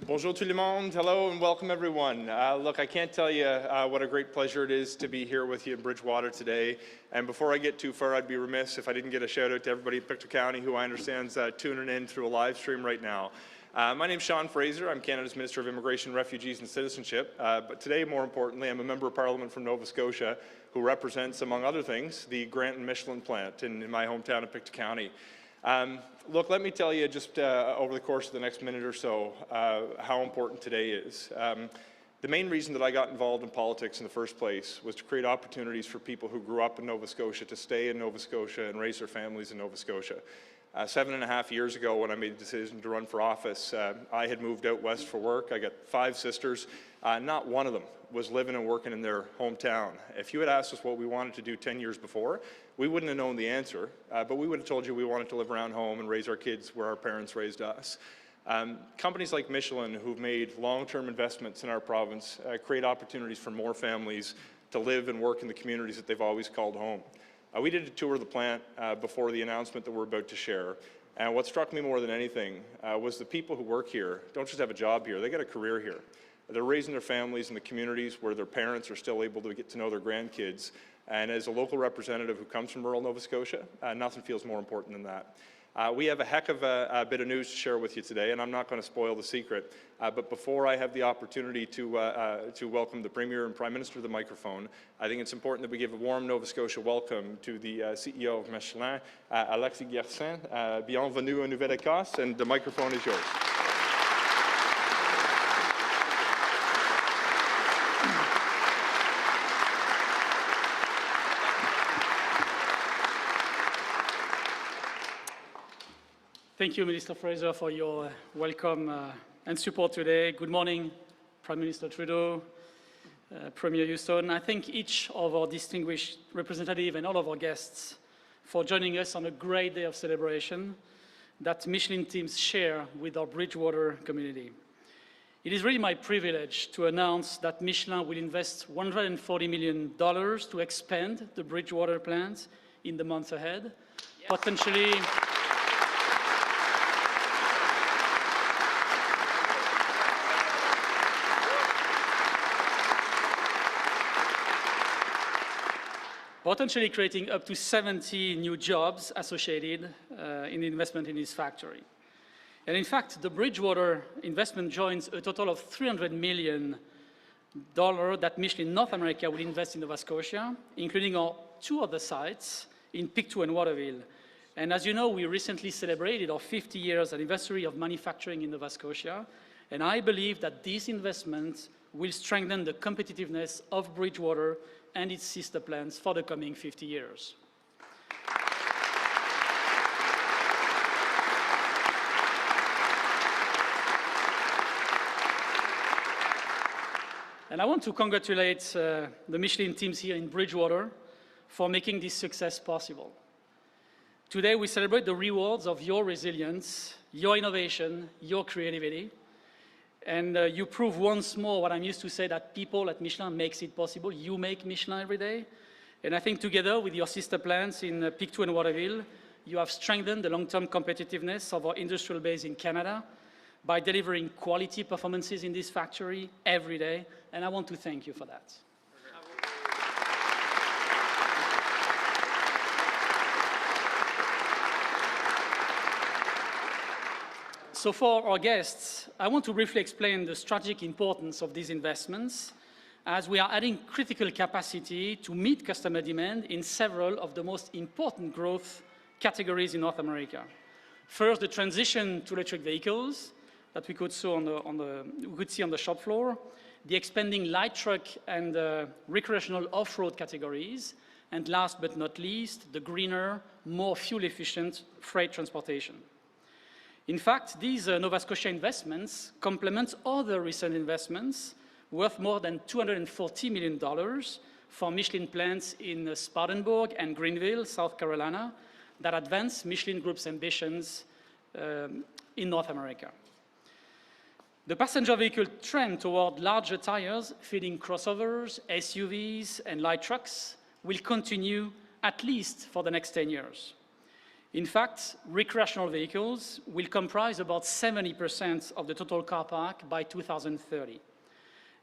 Bonjour tout le monde. Hello and welcome everyone. Look, I can't tell you what a great pleasure it is to be here with you in Bridgewater today. And before I get too far, I'd be remiss if I didn't get a shout out to everybody in Pictou County who I understand is tuning in through a live stream right now. My name's Sean Fraser. I'm Canada's Minister of Immigration, Refugees and Citizenship. But today, more importantly, I'm a Member of Parliament from Nova Scotia who represents, among other things, the Garcin Michelin plant in my hometown of Pictou County. Look, let me tell you just over the course of the next minute or so how important today is. The main reason that I got involved in politics in the first place was to create opportunities for people who grew up in Nova Scotia to stay in Nova Scotia and raise their families in Nova Scotia. 7.5 years ago, when I made the decision to run for office, I had moved out west for work. I got 5 sisters. Not one of them was living and working in their hometown. If you had asked us what we wanted to do 10 years before, we wouldn't have known the answer, but we would have told you we wanted to live around home and raise our kids where our parents raised us. Companies like Michelin, who've made long-term investments in our province, create opportunities for more families to live and work in the communities that they've always called home. We did a tour of the plant before the announcement that we're about to share. And what struck me more than anything was the people who work here don't just have a job here, they get a career here. They're raising their families in the communities where their parents are still able to get to know their grandkids. And as a local representative who comes from rural Nova Scotia, nothing feels more important than that. We have a heck of a bit of news to share with you today, and I'm not going to spoil the secret. But before I have the opportunity to welcome the Premier and Prime Minister to the microphone, I think it's important that we give a warm Nova Scotia welcome to the CEO of Michelin, Alexis Garcin. Bienvenue en Nouvelle-Écosse, and the microphone is yours. Thank you, Minister Fraser, for your welcome and support today. Good morning, Prime Minister Trudeau, Premier Houston. I thank each of our distinguished representatives and all of our guests for joining us on a great day of celebration that Michelin teams share with our Bridgewater community. It is really my privilege to announce that Michelin will invest $140 million to expand the Bridgewater plant in the months ahead, potentially creating up to 70 new jobs associated in the investment in this factory. And in fact, the Bridgewater investment joins a total of $300 million that Michelin North America will invest in Nova Scotia, including our 2 other sites in Pictou and Waterville. And as you know, we recently celebrated our 50 years anniversary of manufacturing in Nova Scotia, and I believe that this investment will strengthen the competitiveness of Bridgewater and its sister plants for the coming 50 years. And I want to congratulate the Michelin teams here in Bridgewater for making this success possible. Today we celebrate the rewards of your resilience, your innovation, your creativity. And you prove once more what I'm used to say, that people at Michelin makes it possible. You make Michelin every day. And I think together with your sister plants in Pictou and Waterville, you have strengthened the long-term competitiveness of our industrial base in Canada by delivering quality performances in this factory every day. And I want to thank you for that. So for our guests, I want to briefly explain the strategic importance of these investments, as we are adding critical capacity to meet customer demand in several of the most important growth categories in North America. First, the transition to electric vehicles that we could see on the shop floor, the expanding light truck and recreational off-road categories, and last but not least, the greener, more fuel-efficient freight transportation. In fact, these Nova Scotia investments complement other recent investments worth more than $240 million for Michelin plants in Spartanburg and Greenville, South Carolina, that advance Michelin Group's ambitions in North America. The passenger vehicle trend toward larger tires, fitting crossovers, SUVs, and light trucks will continue at least for the next 10 years. In fact, recreational vehicles will comprise about 70% of the total car park by 2030.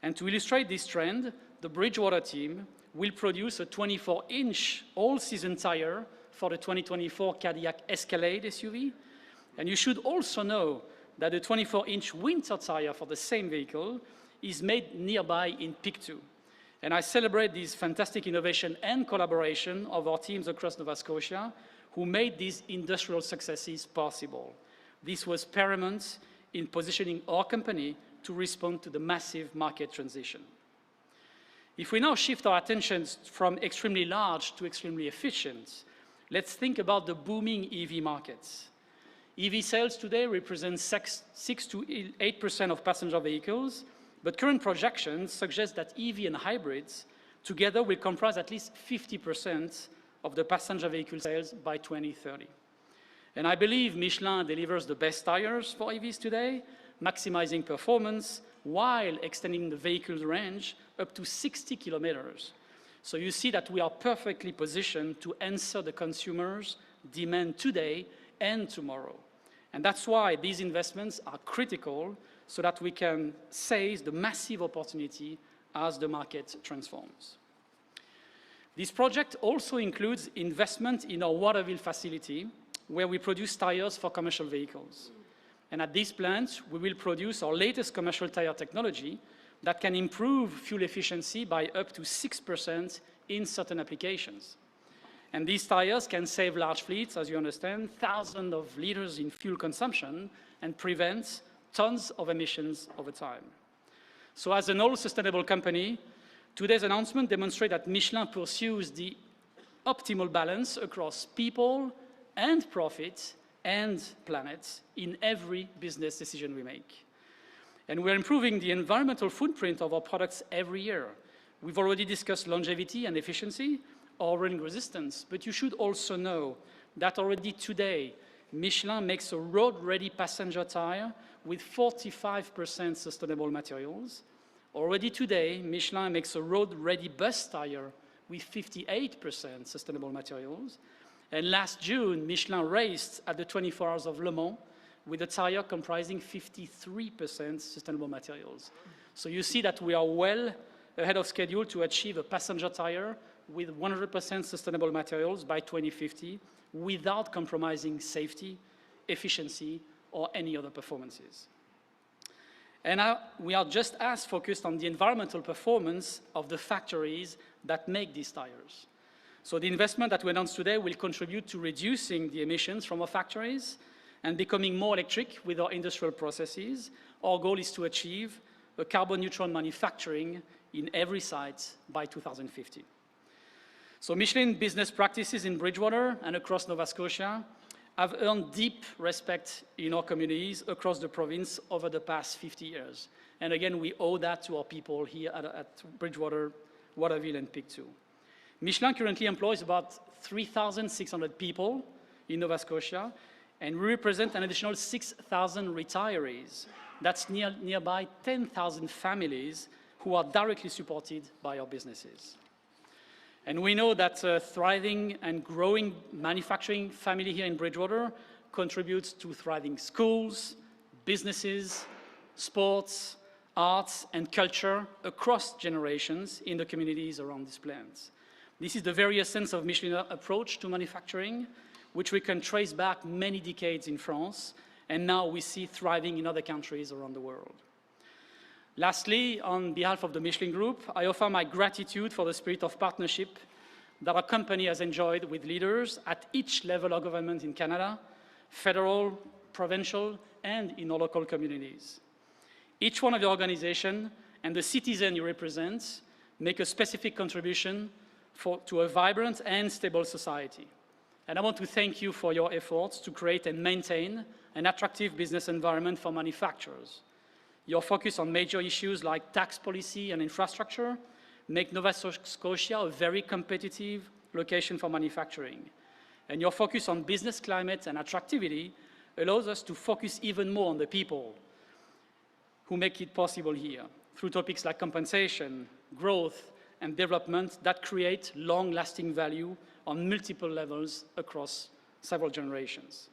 And to illustrate this trend, the Bridgewater team will produce a 24-inch all-season tire for the 2024 Cadillac Escalade SUV. And you should also know that the 24-inch winter tire for the same vehicle is made nearby in Pictou. And I celebrate this fantastic innovation and collaboration of our teams across Nova Scotia who made these industrial successes possible. This was paramount in positioning our company to respond to the massive market transition. If we now shift our attentions from extremely large to extremely efficient, let's think about the booming EV markets. EV sales today represent 6 to 8% of passenger vehicles, but current projections suggest that EV and hybrids together will comprise at least 50% of the passenger vehicle sales by 2030. And I believe Michelin delivers the best tires for EVs today, maximizing performance while extending the vehicle's range up to 60 kilometers. So you see that we are perfectly positioned to answer the consumers' demand today and tomorrow. And that's why these investments are critical so that we can seize the massive opportunity as the market transforms. This project also includes investment in our Waterville facility, where we produce tires for commercial vehicles. And at this plant, we will produce our latest commercial tire technology that can improve fuel efficiency by up to 6% in certain applications. And these tires can save large fleets, as you understand, thousands of liters in fuel consumption and prevent tons of emissions over time. So as an all-sustainable company, today's announcement demonstrates that Michelin pursues the optimal balance across people and profit and planet in every business decision we make. And we're improving the environmental footprint of our products every year. We've already discussed longevity and efficiency or rolling resistance, but you should also know that already today, Michelin makes a road-ready passenger tire with 45% sustainable materials. Already today, Michelin makes a road-ready bus tire with 58% sustainable materials. And last June, Michelin raced at the 24 Hours of Le Mans with a tire comprising 53% sustainable materials. So you see that we are well ahead of schedule to achieve a passenger tire with 100% sustainable materials by 2050 without compromising safety, efficiency, or any other performances. And we are just as focused on the environmental performance of the factories that make these tires. So the investment that we announced today will contribute to reducing the emissions from our factories and becoming more electric with our industrial processes. Our goal is to achieve a carbon-neutral manufacturing in every site by 2050. So Michelin business practices in Bridgewater and across Nova Scotia have earned deep respect in our communities across the province over the past 50 years. And again, we owe that to our people here at Bridgewater, Waterville, and Pictou. Michelin currently employs about 3,600 people in Nova Scotia, and we represent an additional 6,000 retirees. That's nearby 10,000 families who are directly supported by our businesses. And we know that a thriving and growing manufacturing family here in Bridgewater contributes to thriving schools, businesses, sports, arts, and culture across generations in the communities around these plants. This is the very essence of Michelin's approach to manufacturing, which we can trace back many decades in France, and now we see thriving in other countries around the world. Lastly, on behalf of the Michelin Group, I offer my gratitude for the spirit of partnership that our company has enjoyed with leaders at each level of government in Canada, federal, provincial, and in our local communities. Each one of your organizations and the citizen you represent make a specific contribution to a vibrant and stable society. And I want to thank you for your efforts to create and maintain an attractive business environment for manufacturers. Your focus on major issues like tax policy and infrastructure make Nova Scotia a very competitive location for manufacturing. And your focus on business climate and attractivity allows us to focus even more on the people who make it possible here through topics like compensation, growth, and development that create long-lasting value on multiple levels across several generations.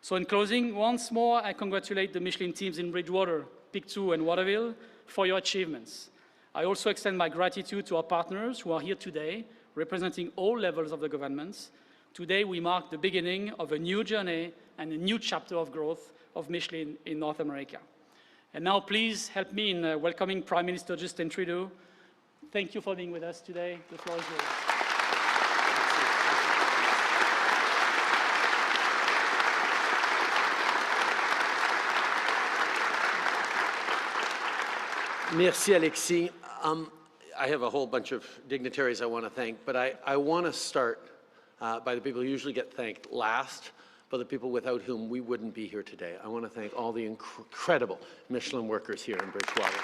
So in closing, once more, I congratulate the Michelin teams in Bridgewater, Pictou, and Waterville for your achievements. I also extend my gratitude to our partners who are here today, representing all levels of the governments. Today, we mark the beginning of a new journey and a new chapter of growth of Michelin in North America. And now, please help me in welcoming Prime Minister Justin Trudeau. Thank you for being with us today. The floor is yours. Merci, Alexis. I have a whole bunch of dignitaries I want to thank, but I want to start by the people who usually get thanked last, but the people without whom we wouldn't be here today. I want to thank all the incredible Michelin workers here in Bridgewater.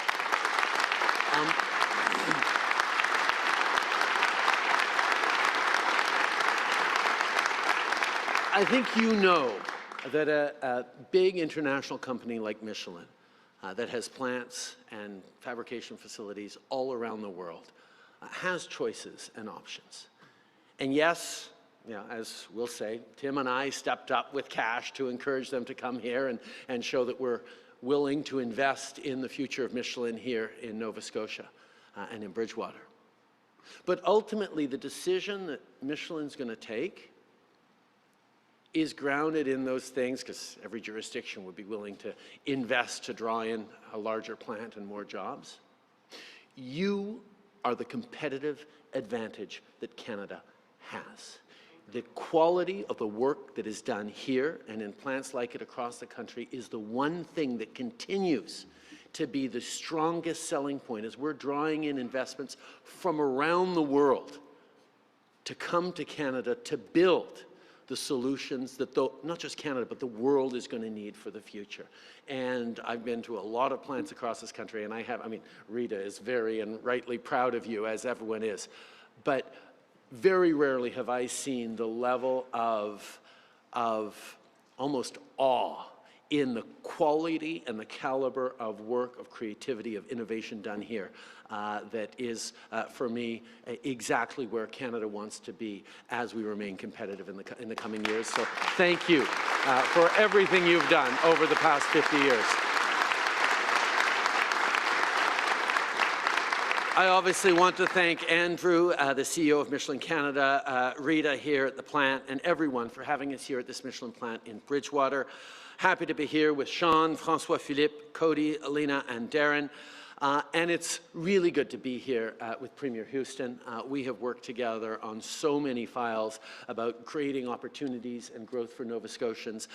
I think you know that a big international company like Michelin that has plants and fabrication facilities all around the world has choices and options. And yes, you know, as we'll say, Tim and I stepped up with cash to encourage them to come here and show that we're willing to invest in the future of Michelin here in Nova Scotia and in Bridgewater. But ultimately, the decision that Michelin's going to take is grounded in those things, because every jurisdiction would be willing to invest to draw in a larger plant and more jobs. You are the competitive advantage that Canada has. The quality of the work that is done here and in plants like it across the country is the one thing that continues to be the strongest selling point as we're drawing in investments from around the world to come to Canada to build the solutions that not just Canada, but the world is going to need for the future. And I've been to a lot of plants across this country, and I mean, Rita is very and rightly proud of you, as everyone is. But very rarely have I seen the level of almost awe in the quality and the caliber of work, of creativity, of innovation done here that is, for me, exactly where Canada wants to be as we remain competitive in the coming years. So thank you for everything you've done over the past 50 years. I obviously want to thank Andrew, the CEO of Michelin Canada, Rita here at the plant, and everyone for having us here at this Michelin plant in Bridgewater. Happy to be here with Sean, François-Philippe, Cody, Alina, and Darren. And it's really good to be here with Premier Houston. We have worked together on so many files about creating opportunities and growth for Nova Scotians,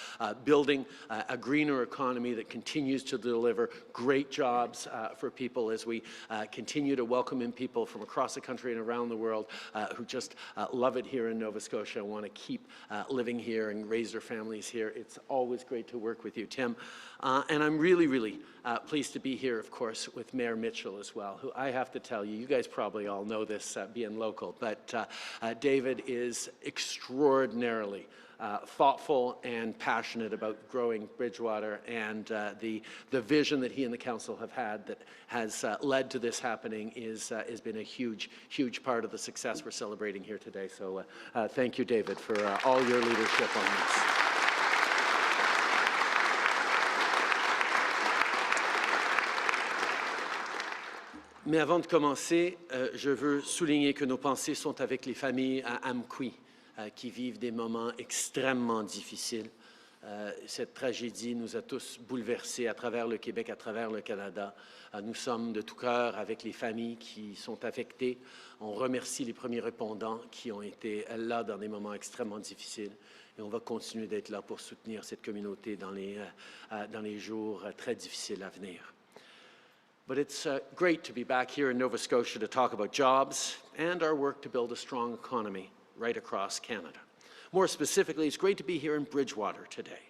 building a greener economy that continues to deliver great jobs for people as we continue to welcome in people from across the country and around the world who just love it here in Nova Scotia and want to keep living here and raise their families here. It's always great to work with you, Tim. And I'm really, really pleased to be here, of course, with Mayor Mitchell as well, who I have to tell you, you guys probably all know this being local, but David is extraordinarily thoughtful and passionate about growing Bridgewater, and the vision that he and the council have had that has led to this happening has been a huge, huge part of the success we're celebrating here today. So thank you, David, for all your leadership on this. Mais avant de commencer, je veux souligner que nos pensées sont avec les familles à Amqui qui vivent des moments extrêmement difficiles. Cette tragédie nous a tous bouleversés à travers le Québec, à travers le Canada. Nous sommes de tout cœur avec les familles qui sont affectées. On remercie les premiers répondants qui ont été là dans des moments extrêmement difficiles. Et on va continuer d'être là pour soutenir cette communauté dans les jours très difficiles à venir. But it's great to be back here in Nova Scotia to talk about jobs and our work to build a strong economy right across Canada. More specifically, it's great to be here in Bridgewater today.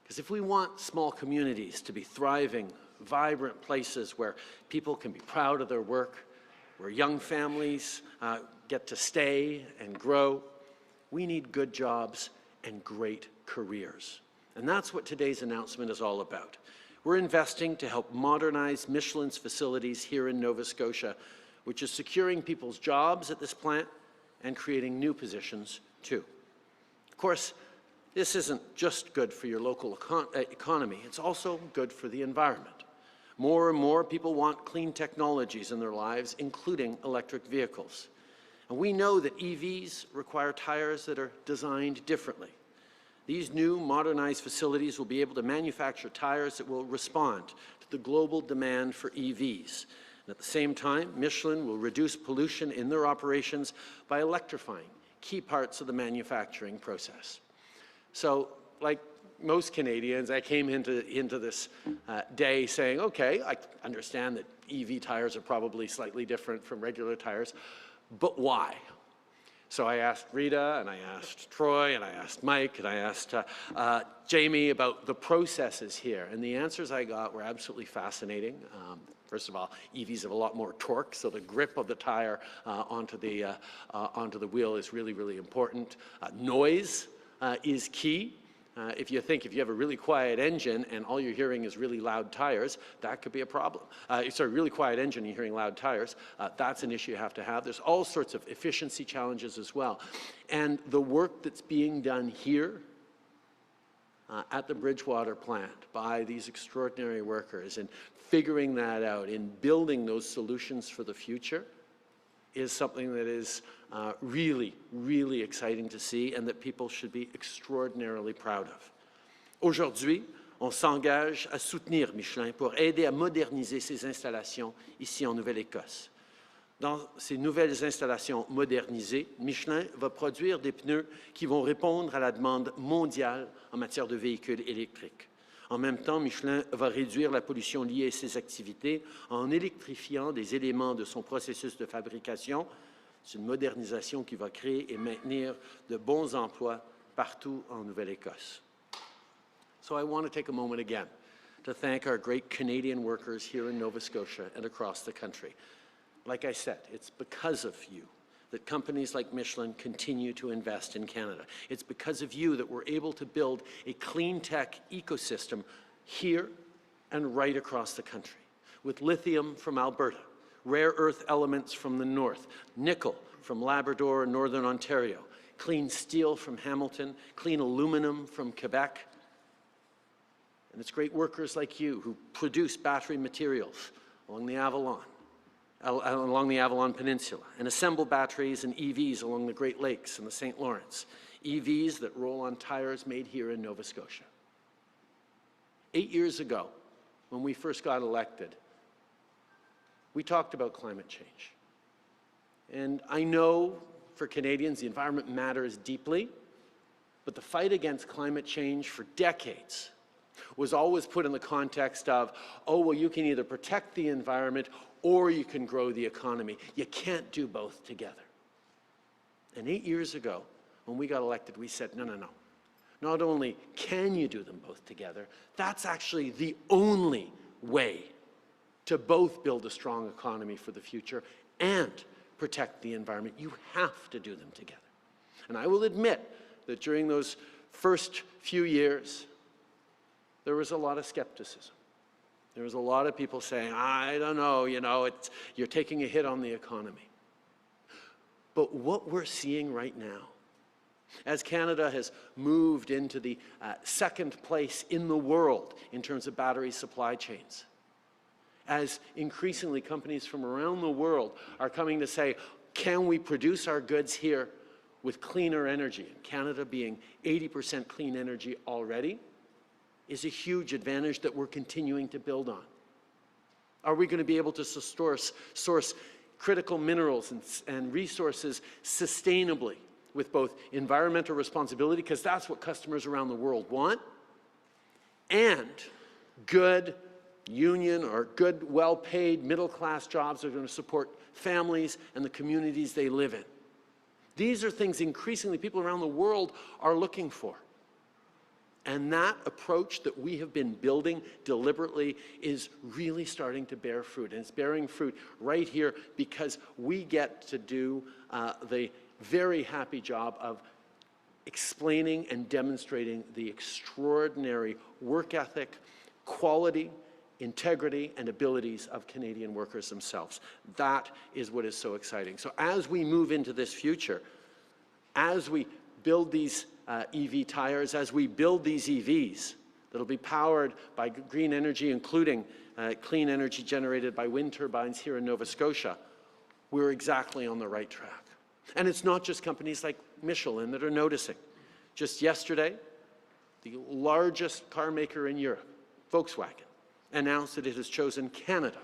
Because if we want small communities to be thriving, vibrant places where people can be proud of their work, where young families get to stay and grow, we need good jobs and great careers. And that's what today's announcement is all about. We're investing to help modernize Michelin's facilities here in Nova Scotia, which is securing people's jobs at this plant and creating new positions too. Of course, this isn't just good for your local economy, it's also good for the environment. More and more people want clean technologies in their lives, including electric vehicles. And we know that EVs require tires that are designed differently. These new modernized facilities will be able to manufacture tires that will respond to the global demand for EVs. And at the same time, Michelin will reduce pollution in their operations by electrifying key parts of the manufacturing process. So, like most Canadians, I came into this day saying, okay, I understand that EV tires are probably slightly different from regular tires, but why? So I asked Rita, and I asked Troy, and I asked Mike, and I asked Jamie about the processes here. And the answers I got were absolutely fascinating. First of all, EVs have a lot more torque, so the grip of the tire onto the wheel is really, really important. Noise is key. If you have a really quiet engine and all you're hearing is really loud tires, that could be a problem. Really quiet engine and you're hearing loud tires, that's an issue you have to have. There's all sorts of efficiency challenges as well. And the work that's being done here at the Bridgewater plant by these extraordinary workers and figuring that out, in building those solutions for the future, is something that is really, really exciting to see and that people should be extraordinarily proud of. Aujourd'hui, on s'engage à soutenir Michelin pour aider à moderniser ses installations ici en Nouvelle-Écosse. Dans ces nouvelles installations modernisées, Michelin va produire des pneus qui vont répondre à la demande mondiale en matière de véhicules électriques. En même temps, Michelin va réduire la pollution liée à ses activités en électrifiant des éléments de son processus de fabrication. C'est une modernisation qui va créer et maintenir de bons emplois partout en Nouvelle-Écosse. So I want to take a moment again to thank our great Canadian workers here in Nova Scotia and across the country. Like I said, it's because of you that companies like Michelin continue to invest in Canada. It's because of you that we're able to build a clean tech ecosystem here and right across the country, with lithium from Alberta, rare earth elements from the north, nickel from Labrador and Northern Ontario, clean steel from Hamilton, clean aluminum from Quebec. And it's great workers like you who produce battery materials along the Avalon Peninsula, and assemble batteries and EVs along the Great Lakes and the St. Lawrence, EVs that roll on tires made here in Nova Scotia. 8 years ago, when we first got elected, we talked about climate change. And I know for Canadians, the environment matters deeply, but the fight against climate change for decades was always put in the context of, oh, well, you can either protect the environment or you can grow the economy. You can't do both together. And 8 years ago, when we got elected, we said, no, no, no. Not only can you do them both together, that's actually the only way to both build a strong economy for the future and protect the environment. You have to do them together. And I will admit that during those first few years, there was a lot of skepticism. There was a lot of people saying, I don't know, you're taking a hit on the economy. But what we're seeing right now, as Canada has moved into the second place in the world in terms of battery supply chains, as increasingly companies from around the world are coming to say, can we produce our goods here with cleaner energy? And Canada being 80% clean energy already is a huge advantage that we're continuing to build on. Are we going to be able to source critical minerals and resources sustainably with both environmental responsibility, because that's what customers around the world want, and good union or good, well-paid, middle-class jobs that are going to support families and the communities they live in? These are things increasingly people around the world are looking for. And that approach that we have been building deliberately is really starting to bear fruit. And it's bearing fruit right here because we get to do the very happy job of explaining and demonstrating the extraordinary work ethic, quality, integrity, and abilities of Canadian workers themselves. That is what is so exciting. So as we move into this future, as we build these EV tires. As we build these EVs that'll be powered by green energy, including clean energy generated by wind turbines here in Nova Scotia, we're exactly on the right track. And it's not just companies like Michelin that are noticing. Just yesterday, the largest car maker in Europe, Volkswagen, announced that it has chosen Canada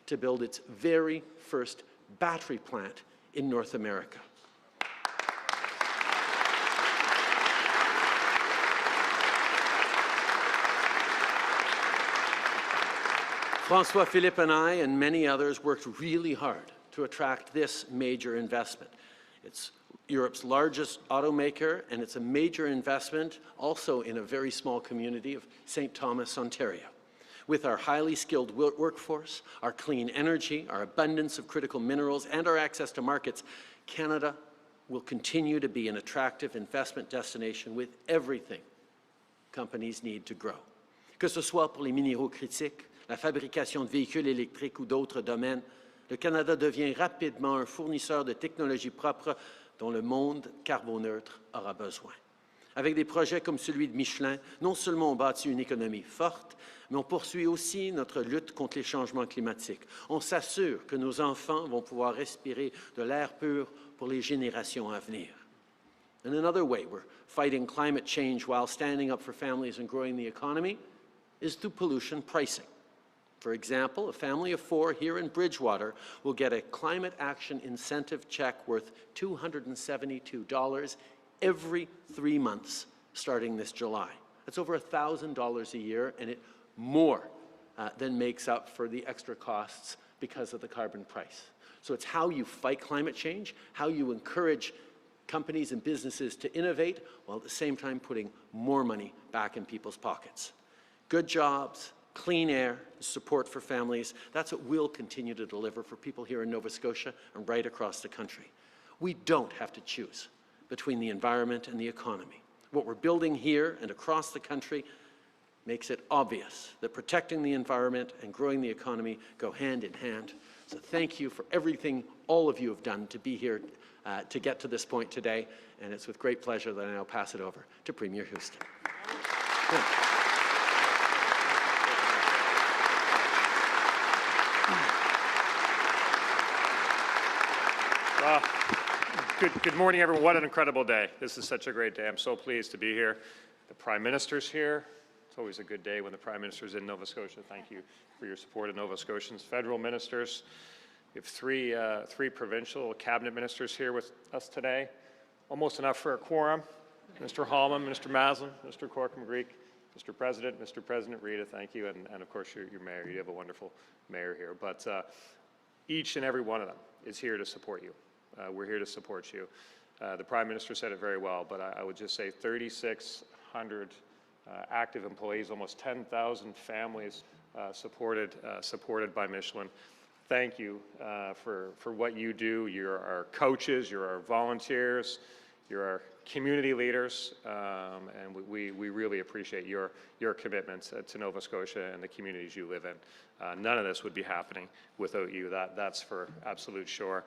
to build its very first battery plant in North America. François-Philippe and I and many others worked really hard to attract this major investment. It's Europe's largest automaker, and it's a major investment also in a very small community of St. Thomas, Ontario. With our highly skilled workforce, our clean energy, our abundance of critical minerals, and our access to markets, Canada will continue to be an attractive investment destination with everything companies need to grow. Que ce soit pour les minéraux critiques, la fabrication de véhicules électriques ou d'autres domaines, le Canada devient rapidement un fournisseur de technologies propres dont le monde carboneutre aura besoin. Avec des projets comme celui de Michelin, non seulement on bâtit une économie forte, mais on poursuit aussi notre lutte contre les changements climatiques. On s'assure que nos enfants vont pouvoir respirer de l'air pur pour les générations à venir. And another way we're fighting climate change while standing up for families and growing the economy is through pollution pricing. For example, a family of 4 here in Bridgewater will get a climate action incentive check worth $272 every 3 months starting this July. That's over $1,000 a year, and it more than makes up for the extra costs because of the carbon price. So it's how you fight climate change, how you encourage companies and businesses to innovate, while at the same time putting more money back in people's pockets. Good jobs, clean air, support for families, that's what we'll continue to deliver for people here in Nova Scotia and right across the country. We don't have to choose between the environment and the economy. What we're building here and across the country makes it obvious that protecting the environment and growing the economy go hand in hand. So thank you for everything all of you have done to be here to get to this point today, and it's with great pleasure that I now pass it over to Premier Houston. Good morning, everyone. What an incredible day. This is such a great day. I'm so pleased to be here. The Prime Minister's here. It's always a good day when the Prime Minister's in Nova Scotia. Thank you for your support of Nova Scotians. Federal ministers. We have three provincial cabinet ministers here with us today. Almost enough for a quorum. Mr. Hallman, Mr. Maslin, Mr. Corkum-Greek, Mr. President Rita, thank you, and of course your mayor. You have a wonderful mayor here. But each and every one of them is here to support you. We're here to support you. The Prime Minister said it very well, but I would just say 3,600 active employees, almost 10,000 families supported by Michelin. Thank you for what you do. You're our coaches, you're our volunteers, you're our community leaders, and we really appreciate your commitment to Nova Scotia and the communities you live in. None of this would be happening without you. That's for absolute sure.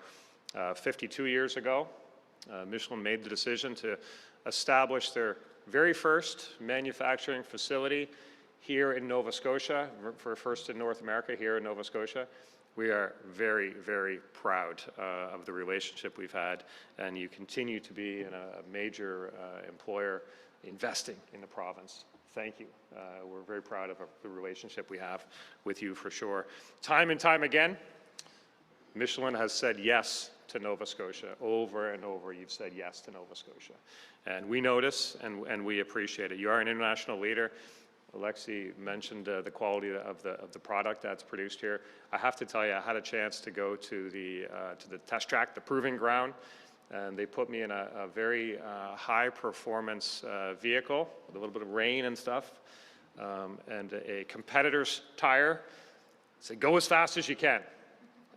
52 years ago, Michelin made the decision to establish their very first manufacturing facility here in Nova Scotia, for first in North America here in Nova Scotia. We are very, very proud of the relationship we've had, and you continue to be a major employer investing in the province. Thank you. We're very proud of the relationship we have with you for sure. Time and time again, Michelin has said yes to Nova Scotia. Over and over, you've said yes to Nova Scotia. And we notice and we appreciate it. You are an international leader. Alexis mentioned the quality of the product that's produced here. I have to tell you, I had a chance to go to the test track, the proving ground, and they put me in a very high performance vehicle with a little bit of rain and stuff, and a competitor's tire. Said, go as fast as you can.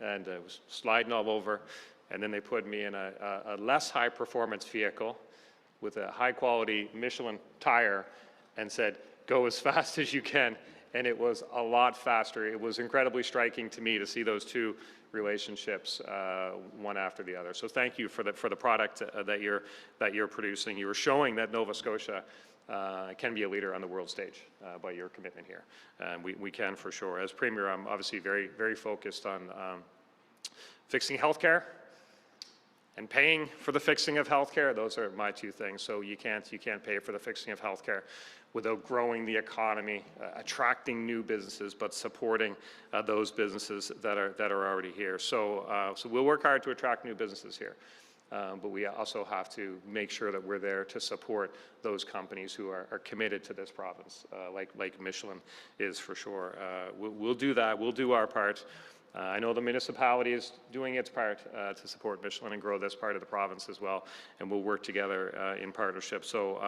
And it was sliding all over. And then they put me in a less high performance vehicle with a high quality Michelin tire and said, go as fast as you can. and it was a lot faster. It was incredibly striking to me to see those two relationships one after the other. So thank you for the product that you're producing. You are showing that Nova Scotia can be a leader on the world stage by your commitment here. And we can for sure. As Premier, I'm obviously very focused on fixing healthcare and paying for the fixing of healthcare. Those are my two things. So you can't pay for the fixing of healthcare without growing the economy, attracting new businesses, but supporting those businesses that are already here. So we'll work hard to attract new businesses here. But we also have to make sure that we're there to support those companies who are committed to this province, like Michelin is for sure. We'll do that. We'll do our part. I know the municipality is doing its part to support Michelin and grow this part of the province as well, and we'll work together in partnership. So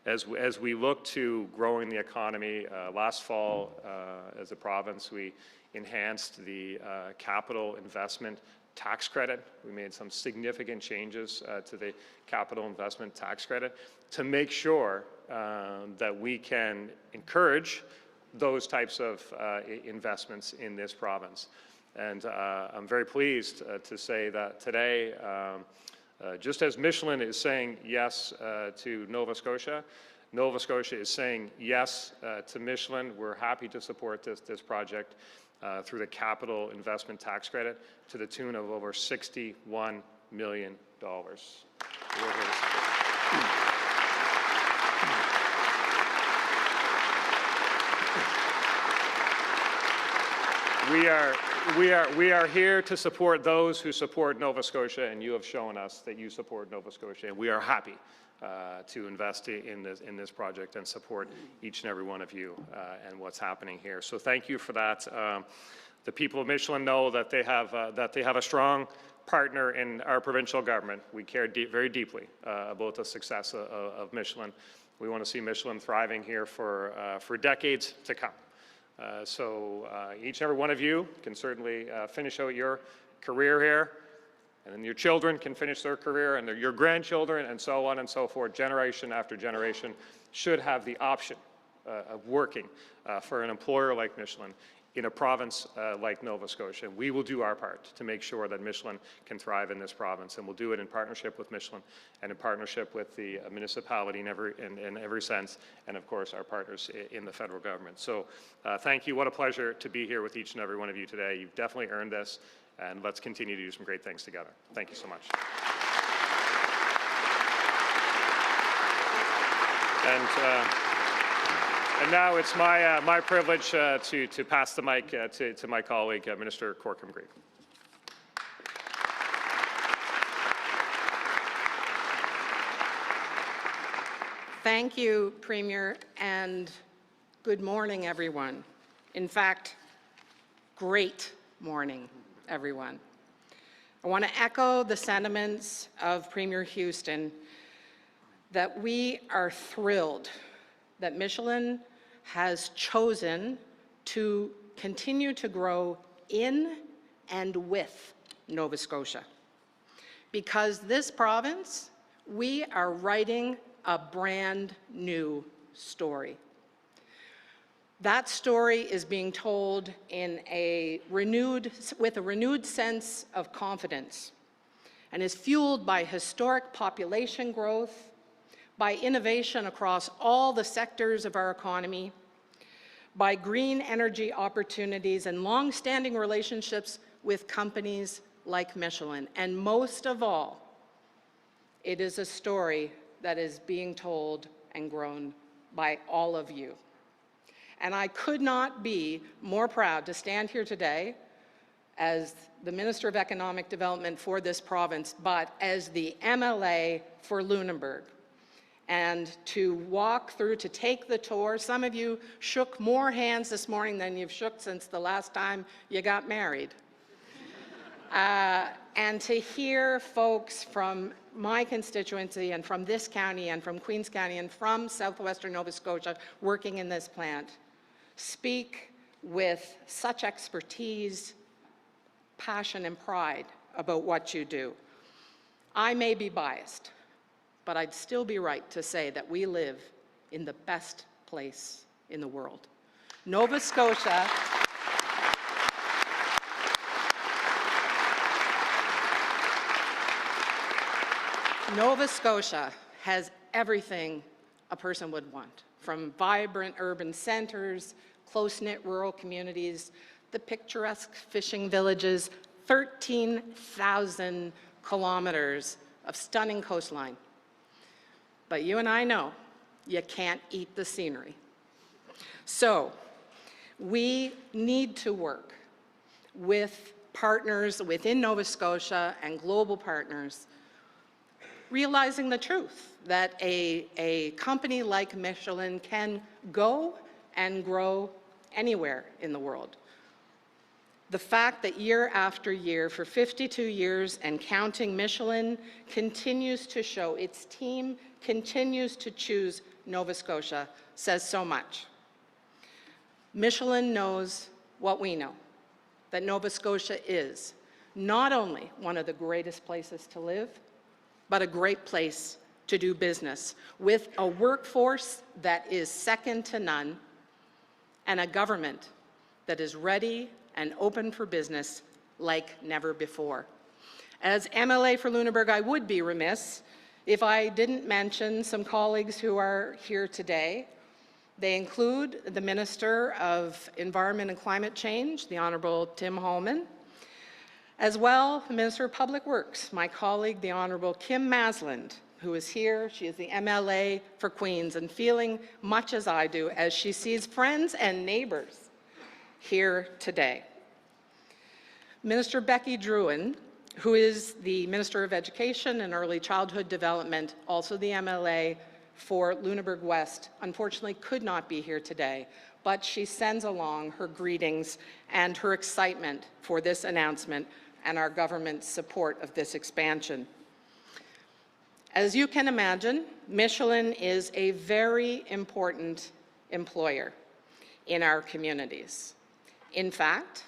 as we look to growing the economy, last fall as a province, we enhanced the capital investment tax credit. We made some significant changes to the capital investment tax credit to make sure that we can encourage those types of investments in this province. And I'm very pleased to say that today, just as Michelin is saying yes to Nova Scotia, Nova Scotia is saying yes to Michelin. We're happy to support this project through the capital investment tax credit to the tune of over $61 million. We are here to support those who support Nova Scotia, and you have shown us that you support Nova Scotia, and we are happy to invest in this project and support each and every one of you and what's happening here. So thank you for that. The people of Michelin know that they have a strong partner in our provincial government. We care very deeply about the success of Michelin. We want to see Michelin thriving here for decades to come. So each and every one of you can certainly finish out your career here, and then your children can finish their career, and your grandchildren, and so on and so forth. Generation after generation should have the option of working for an employer like Michelin in a province like Nova Scotia. We will do our part to make sure that Michelin can thrive in this province, and we'll do it in partnership with Michelin and in partnership with the municipality in every sense, and of course our partners in the federal government. So thank you. What a pleasure to be here with each and every one of you today. You've definitely earned this, and let's continue to do some great things together. Thank you so much. And now it's my privilege to pass the mic to my colleague, Minister Corkum-Grieve. Thank you, Premier, and good morning, everyone. In fact, great morning, everyone. I want to echo the sentiments of Premier Houston that we are thrilled that Michelin has chosen to continue to grow in and with Nova Scotia. Because this province, we are writing a brand new story. That story is being told with a renewed sense of confidence, and is fueled by historic population growth, by innovation across all the sectors of our economy, by green energy opportunities and long-standing relationships with companies like Michelin. And most of all, it is a story that is being told and grown by all of you. And I could not be more proud to stand here today as the Minister of Economic Development for this province, but as the MLA for Lunenburg, and to walk through, to take the tour. Some of you shook more hands this morning than you've shook since the last time you got married. And to hear folks from my constituency and from this county and from Queens County and from southwestern Nova Scotia working in this plant speak with such expertise, passion, and pride about what you do. I may be biased, but I'd still be right to say that we live in the best place in the world. Nova Scotia has everything a person would want, from vibrant urban centers, close-knit rural communities, the picturesque fishing villages, 13,000 kilometers of stunning coastline. But you and I know you can't eat the scenery. So we need to work with partners within Nova Scotia and global partners, realizing the truth that a company like Michelin can go and grow anywhere in the world. The fact that year after year, for 52 years and counting, Michelin continues to show, its team continues to choose Nova Scotia, says so much. Michelin knows what we know, that Nova Scotia is not only one of the greatest places to live, but a great place to do business, with a workforce that is second to none and a government that is ready and open for business like never before. As MLA for Lunenburg, I would be remiss if I didn't mention some colleagues who are here today. They include the Minister of Environment and Climate Change, the Honourable Tim Holman, as well the Minister of Public Works, my colleague, the Honourable Kim Masland, who is here. She is the MLA for Queens and feeling much as I do as she sees friends and neighbours here today. Minister Becky Drouin, who is the Minister of Education and Early Childhood Development, also the MLA for Lunenburg West, unfortunately could not be here today, but she sends along her greetings and her excitement for this announcement and our government's support of this expansion. As you can imagine, Michelin is a very important employer in our communities. In fact,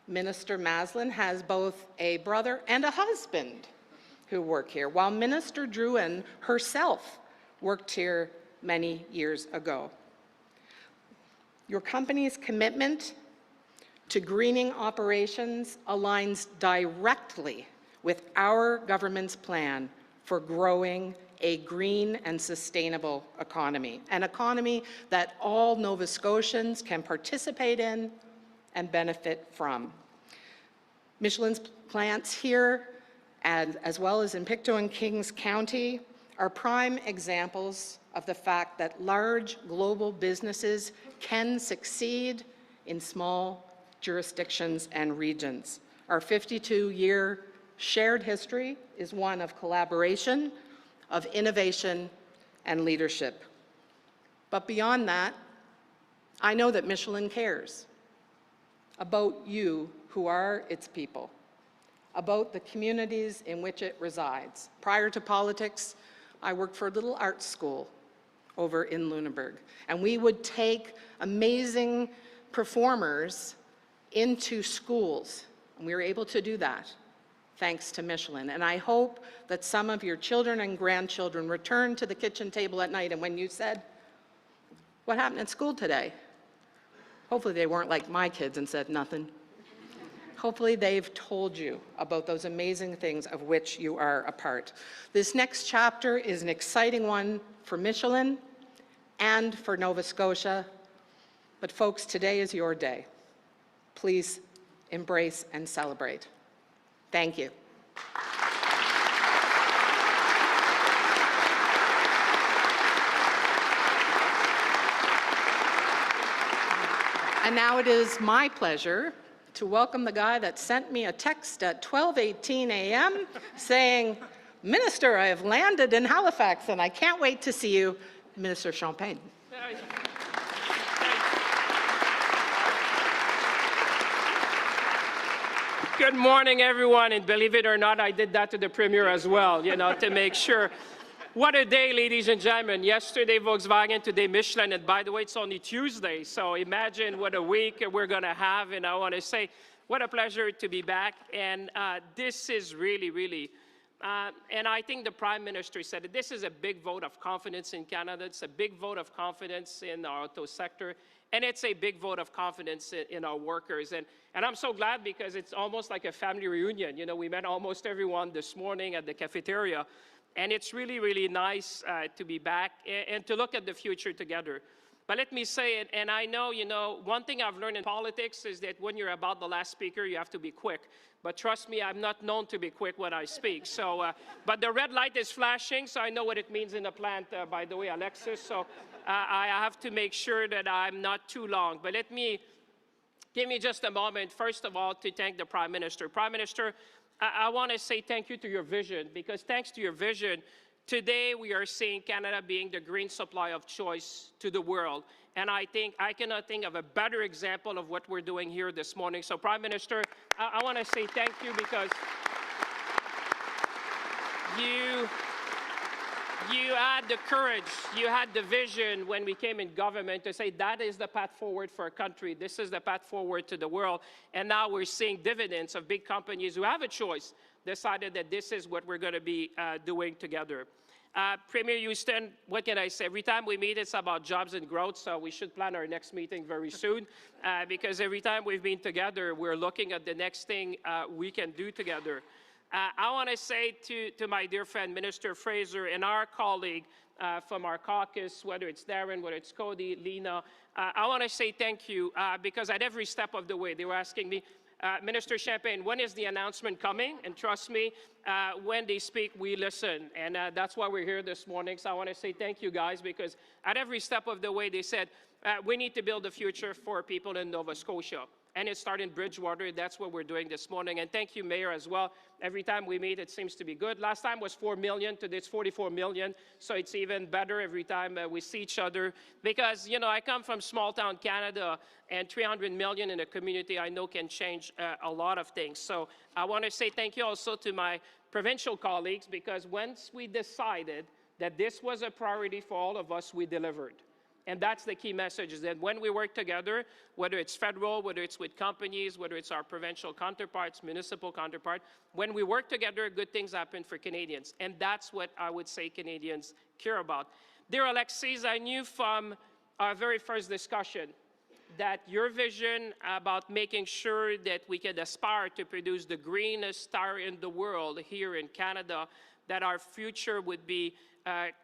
Minister Masland has both a brother and a husband who work here, while Minister Drouin herself worked here many years ago. Your company's commitment to greening operations aligns directly with our government's plan for growing a green and sustainable economy, an economy that all Nova Scotians can participate in and benefit from. Michelin's plants here, and as well as in Pictou and Kings County, are prime examples of the fact that large global businesses can succeed in small jurisdictions and regions. Our 52-year shared history is one of collaboration, of innovation, and leadership. But beyond that, I know that Michelin cares about you who are its people, about the communities in which it resides. Prior to politics, I worked for a little art school over in Lunenburg, and we would take amazing performers into schools, and we were able to do that thanks to Michelin. And I hope that some of your children and grandchildren return to the kitchen table at night, and when you said, "What happened at school today?" Hopefully they weren't like my kids and said nothing. Hopefully they've told you about those amazing things of which you are a part. This next chapter is an exciting one for Michelin and for Nova Scotia. But folks, today is your day. Please embrace and celebrate. Thank you. And now it is my pleasure to welcome the guy that sent me a text at 12:18 a.m. saying, "Minister, I have landed in Halifax and I can't wait to see you," Minister Champagne. Good morning, everyone, and believe it or not, I did that to the Premier as well, you know, to make sure. What a day, ladies and gentlemen. Yesterday, Volkswagen, today, Michelin, and by the way, it's only Tuesday, so imagine what a week we're going to have, and I want to say, what a pleasure to be back, and this is really, really And I think the Prime Minister said that this is a big vote of confidence in Canada. It's a big vote of confidence in our auto sector. And it's a big vote of confidence in our workers. And I'm so glad because it's almost like a family reunion. You know, we met almost everyone this morning at the cafeteria. And it's really, really nice to be back and to look at the future together. But let me say it, and I know, you know, one thing I've learned in politics is that when you're about the last speaker, you have to be quick. But trust me, I'm not known to be quick when I speak. So, but the red light is flashing, so I know what it means in the plant, by the way, Alexis. So I have to make sure that I'm not too long. But give me just a moment, first of all, to thank the Prime Minister. Prime Minister, I want to say thank you to your vision, because thanks to your vision, today we are seeing Canada being the green supply of choice to the world. And I cannot think of a better example of what we're doing here this morning. So Prime Minister, I want to say thank you because you had the courage, you had the vision when we came in government to say that is the path forward for our country. This is the path forward to the world. And now we're seeing dividends of big companies who have a choice decided that this is what we're going to be doing together. Premier Houston, what can I say? Every time we meet, it's about jobs and growth, so we should plan our next meeting very soon because every time we've been together, we're looking at the next thing we can do together. I want to say to my dear friend, Minister Fraser, and our colleague from our caucus, whether it's Darren, whether it's Cody, Lena, I want to say thank you because at every step of the way, they were asking me, Minister Champagne, when is the announcement coming? And trust me, when they speak, we listen. And that's why we're here this morning. So I want to say thank you, guys, because at every step of the way, they said, we need to build a future for people in Nova Scotia. And it started in Bridgewater. That's what we're doing this morning. And thank you, Mayor, as well. Every time we meet, it seems to be good. Last time was 4 million. Today it's 44 million. So it's even better every time we see each other. Because, you know, I come from small-town Canada, and 300 million in a community I know can change a lot of things. So I want to say thank you also to my provincial colleagues, because once we decided that this was a priority for all of us, we delivered. And that's the key message, is that when we work together, whether it's federal, whether it's with companies, whether it's our provincial counterparts, municipal counterparts, when we work together, good things happen for Canadians. And that's what I would say Canadians care about. Dear Alexis, I knew from our very first discussion that your vision about making sure that we could aspire to produce the greenest tire in the world here in Canada, that our future would be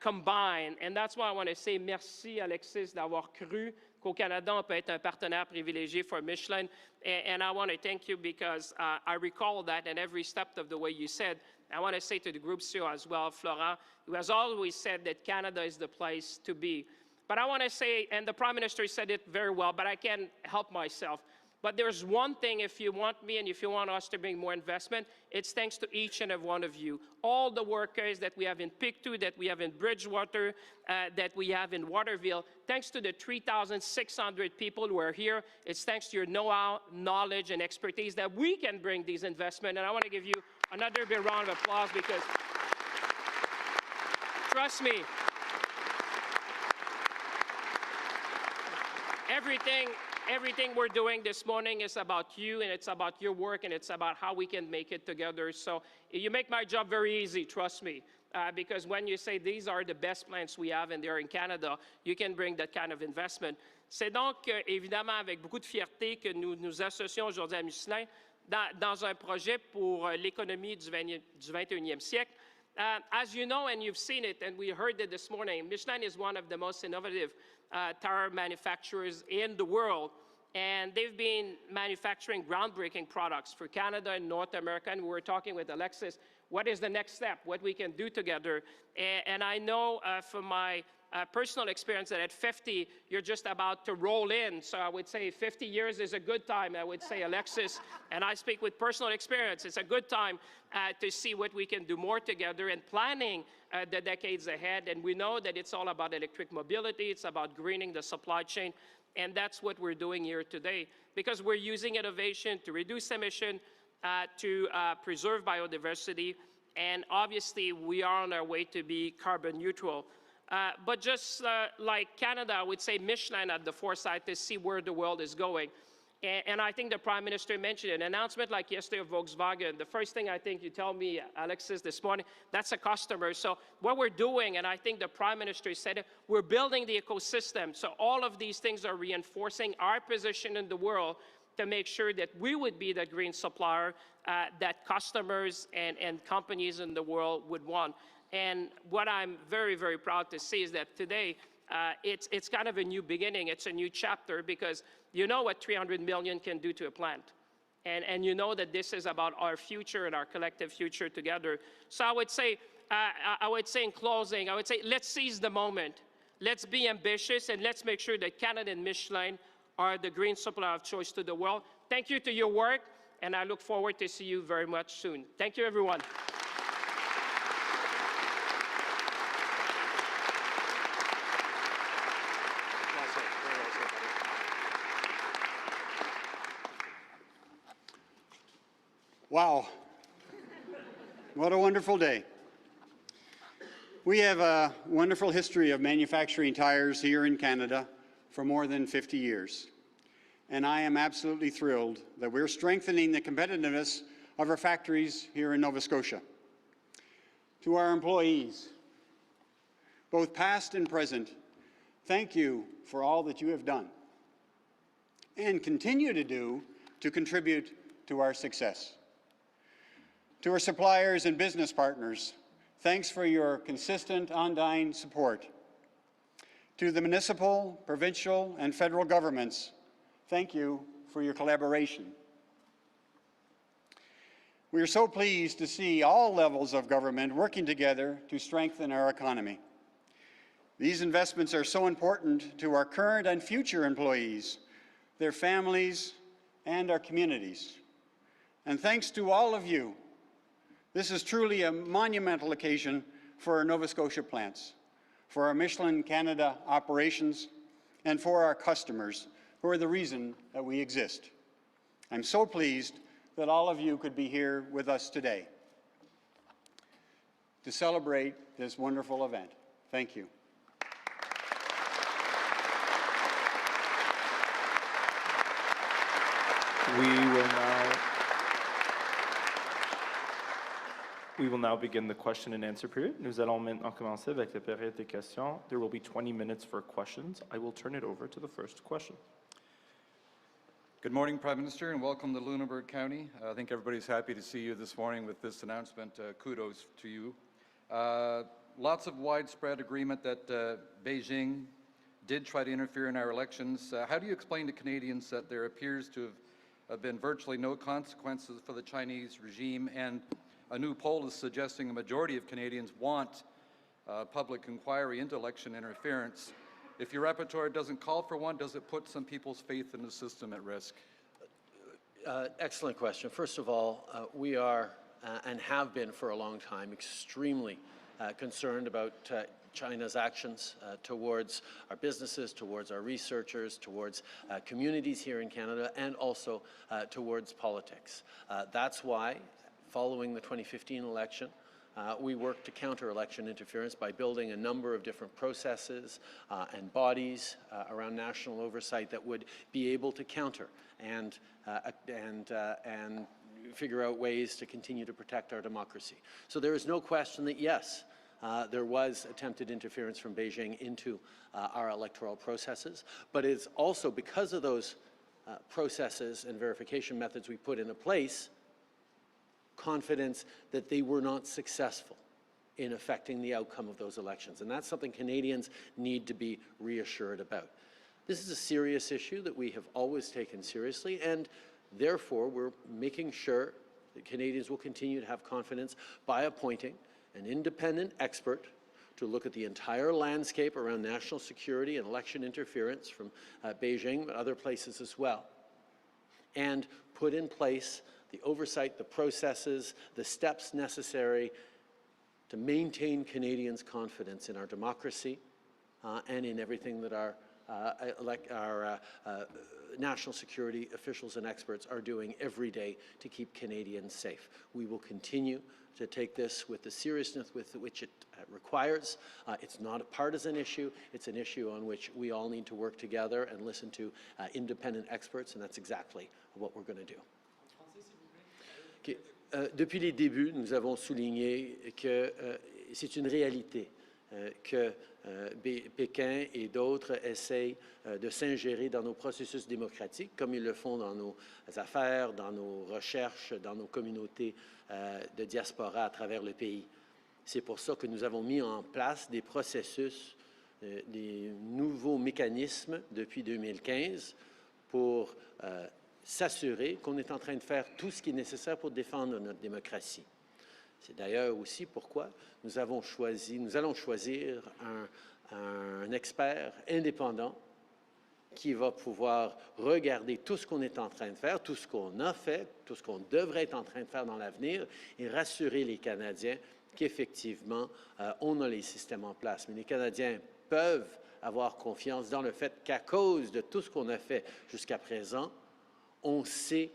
combined. And that's why I want to say merci, Alexis, d'avoir cru qu'au Canada, on peut être un partenaire privilégié for Michelin. And I want to thank you because I recall that in every step of the way you said. I want to say to the group CEO as well, Florent, who has always said that Canada is the place to be. But I want to say, and the Prime Minister said it very well, but I can't help myself. But there's one thing, if you want me and if you want us to bring more investment, it's thanks to each and every one of you. All the workers that we have in Pictou, that we have in Bridgewater, that we have in Waterville, thanks to the 3,600 people who are here, it's thanks to your know-how, knowledge, and expertise that we can bring these investments. And I want to give you another big round of applause because, trust me, everything we're doing this morning is about you, and it's about your work, and it's about how we can make it together. So you make my job very easy, trust me, because when you say these are the best plants we have and they're in Canada, you can bring that kind of investment. C'est donc évidemment avec beaucoup de fierté que nous nous associons aujourd'hui à Michelin dans un projet pour l'économie du 21e siècle. As you know, and you've seen it, and we heard it this morning, Michelin is one of the most innovative tire manufacturers in the world, and they've been manufacturing groundbreaking products for Canada and North America, and we were talking with Alexis, what is the next step, what we can do together, and I know from my personal experience that at 50, you're just about to roll in. So I would say 50 years is a good time, I would say, Alexis, and I speak with personal experience. It's a good time to see what we can do more together and planning the decades ahead. And we know that it's all about electric mobility. It's about greening the supply chain. And that's what we're doing here today, because we're using innovation to reduce emission, to preserve biodiversity. And obviously, we are on our way to be carbon neutral. But just like Canada, I would say Michelin had the foresight to see where the world is going. And I think the Prime Minister mentioned an announcement like yesterday of Volkswagen. The first thing I think you tell me, Alexis, this morning, that's a customer. So what we're doing, and I think the Prime Minister said it, we're building the ecosystem. So all of these things are reinforcing our position in the world to make sure that we would be the green supplier that customers and companies in the world would want. And what I'm very, very proud to see is that today, it's kind of a new beginning. It's a new chapter because you know what 300 million can do to a plant. And you know that this is about our future and our collective future together. So I would say in closing, let's seize the moment. Let's be ambitious and let's make sure that Canada and Michelin are the green supplier of choice to the world. Thank you to your work, and I look forward to see you very much soon. Thank you, everyone. Wow, what a wonderful day. We have a wonderful history of manufacturing tires here in Canada for more than 50 years. And I am absolutely thrilled that we're strengthening the competitiveness of our factories here in Nova Scotia. To our employees, both past and present, thank you for all that you have done and continue to do to contribute to our success. To our suppliers and business partners, thanks for your consistent, undying support. To the municipal, provincial, and federal governments, thank you for your collaboration. We are so pleased to see all levels of government working together to strengthen our economy. These investments are so important to our current and future employees, their families, and our communities. And thanks to all of you, this is truly a monumental occasion for our Nova Scotia plants, for our Michelin Canada operations, and for our customers, who are the reason that we exist. I'm so pleased that all of you could be here with us today to celebrate this wonderful event. Thank you. We will now begin the question and answer period. Nous allons maintenant commencer avec la période des questions. There will be 20 minutes for questions. I will turn it over to the first question. Good morning, Prime Minister, and welcome to Lunenburg County. I think everybody's happy to see you this morning with this announcement. Kudos to you. Lots of widespread agreement that Beijing did try to interfere in our elections. How do you explain to Canadians that there appears to have been virtually no consequences for the Chinese regime, and a new poll is suggesting a majority of Canadians want public inquiry into election interference? If your repertoire doesn't call for one, does it put some people's faith in the system at risk? Excellent question. First of all, we are and have been for a long time extremely concerned about China's actions towards our businesses, towards our researchers, towards communities here in Canada, and also towards politics. That's why, following the 2015 election, we worked to counter election interference by building a number of different processes and bodies around national oversight that would be able to counter and figure out ways to continue to protect our democracy. So there is no question that, yes, there was attempted interference from Beijing into our electoral processes, but it's also because of those processes and verification methods we put into place, confidence that they were not successful in affecting the outcome of those elections. And that's something Canadians need to be reassured about. This is a serious issue that we have always taken seriously, and therefore we're making sure that Canadians will continue to have confidence by appointing an independent expert to look at the entire landscape around national security and election interference from Beijing, but other places as well, and put in place the oversight, the processes, the steps necessary to maintain Canadians' confidence in our democracy and in everything that our national security officials and experts are doing every day to keep Canadians safe. We will continue to take this with the seriousness with which it requires. It's not a partisan issue. It's an issue on which we all need to work together and listen to independent experts, and that's exactly what we're going to do. Okay. Depuis les débuts, nous avons souligné que c'est une réalité que Pékin et d'autres essayent de s'ingérer dans nos processus démocratiques, comme ils le font dans nos affaires, dans nos recherches, dans nos communautés de diaspora à travers le pays. C'est pour ça que nous avons mis en place des processus, des nouveaux mécanismes depuis 2015 pour s'assurer qu'on est en train de faire tout ce qui est nécessaire pour défendre notre démocratie. C'est d'ailleurs aussi pourquoi nous allons choisir un expert indépendant qui va pouvoir regarder tout ce qu'on est en train de faire, tout ce qu'on a fait, tout ce qu'on devrait être en train de faire dans l'avenir et rassurer les Canadiens qu'effectivement, on a les systèmes en place. Mais les Canadiens peuvent avoir confiance dans le fait qu'à cause de tout ce qu'on a fait jusqu'à présent, on sait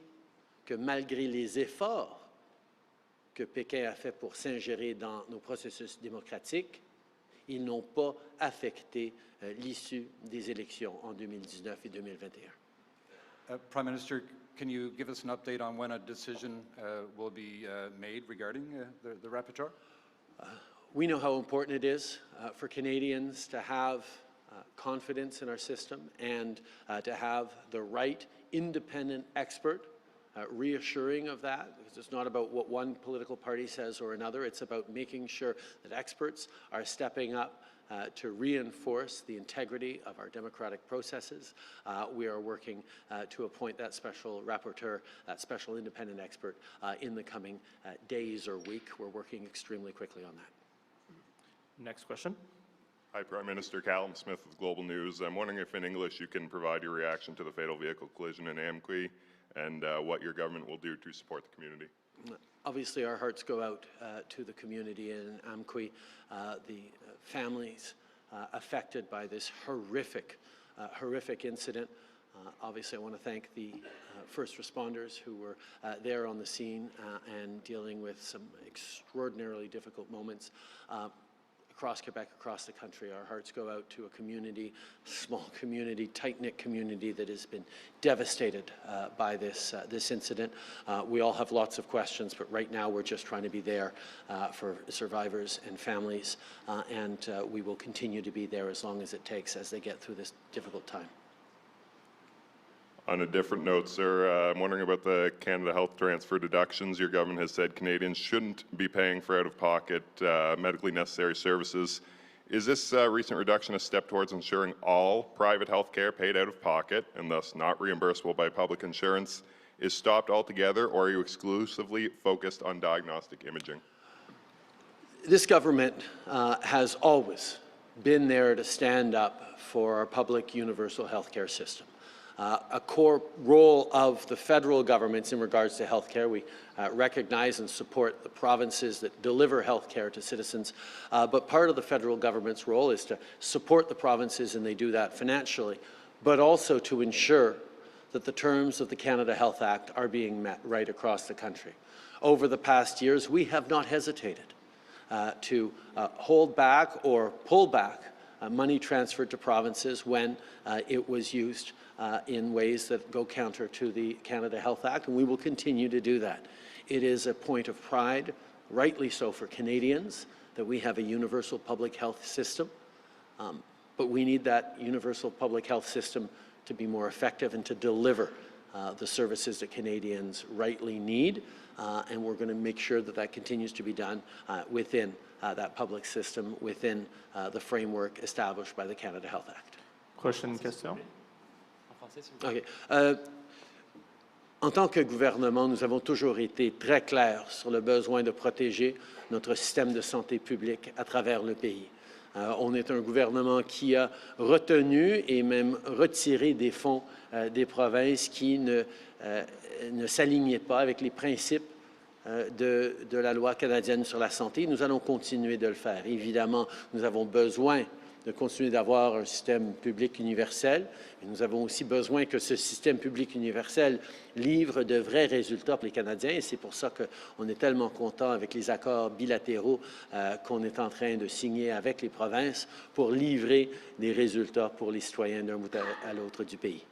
que malgré les efforts que Pékin a fait pour s'ingérer dans nos processus démocratiques, ils n'ont pas affecté l'issue des élections en 2019 et 2021. Prime Minister, can you give us an update on when a decision will be made regarding the rapporteur? We know how important it is for Canadians to have confidence in our system and to have the right independent expert reassuring of that, because it's not about what one political party says or another. It's about making sure that experts are stepping up to reinforce the integrity of our democratic processes. We are working to appoint that special rapporteur, that special independent expert in the coming days or week. We're working extremely quickly on that. Next question. Hi, Prime Minister. Callum Smith with Global News. I'm wondering if in English you can provide your reaction to the fatal vehicle collision in Amqui and what your government will do to support the community. Obviously, our hearts go out to the community in Amqui, the families affected by this horrific incident. Obviously, I want to thank the first responders who were there on the scene and dealing with some extraordinarily difficult moments. Across Quebec, across the country, our hearts go out to a community, small community, tight-knit community that has been devastated by this incident. We all have lots of questions, but right now we're just trying to be there for survivors and families, and we will continue to be there as long as it takes as they get through this difficult time. On a different note, sir, I'm wondering about the Canada Health Transfer deductions. Your government has said Canadians shouldn't be paying for out-of-pocket medically necessary services. Is this recent reduction a step towards ensuring all private health care paid out of pocket and thus not reimbursable by public insurance is stopped altogether, or are you exclusively focused on diagnostic imaging? This government has always been there to stand up for our public universal health care system. A core role of the federal governments in regards to health care. We recognize and support the provinces that deliver health care to citizens, but part of the federal government's role is to support the provinces, and they do that financially, but also to ensure that the terms of the Canada Health Act are being met right across the country. Over the past years, we have not hesitated to hold back or pull back money transferred to provinces when it was used in ways that go counter to the Canada Health Act, and we will continue to do that. It is a point of pride, rightly so for Canadians, that we have a universal public health system, but we need that universal public health system to be more effective and to deliver the services that Canadians rightly need, and we're going to make sure that that continues to be done within that public system, within the framework established by the Canada Health Act. Question, question? Okay. En tant que gouvernement, nous avons toujours été très clairs sur le besoin de protéger notre système de santé publique à travers le pays. On est un gouvernement qui a retenu et même retiré des fonds des provinces qui ne s'alignaient pas avec les principes de la loi canadienne sur la santé. Nous allons continuer de le faire. Évidemment, nous avons besoin de continuer d'avoir un système public universel. Et nous avons aussi besoin que ce système public universel livre de vrais résultats pour les Canadiens. Et c'est pour ça qu'on est tellement content avec les accords bilatéraux qu'on est en train de signer avec les provinces pour livrer des résultats pour les citoyens d'un bout à l'autre du pays.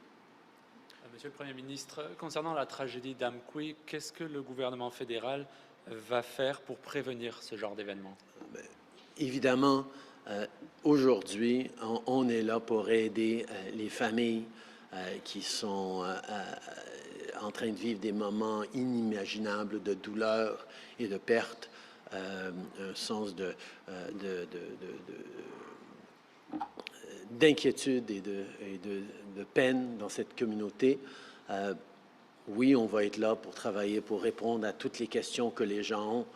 Monsieur le Premier ministre, concernant la tragédie d'Amqui, qu'est-ce que le gouvernement fédéral va faire pour prévenir ce genre d'événement? Évidemment, aujourd'hui, on est là pour aider les familles qui sont en train de vivre des moments inimaginables de douleur et de perte, un sens d'inquiétude et de peine dans cette communauté. Oui, on va être là pour travailler, pour répondre à toutes les questions que les gens ont,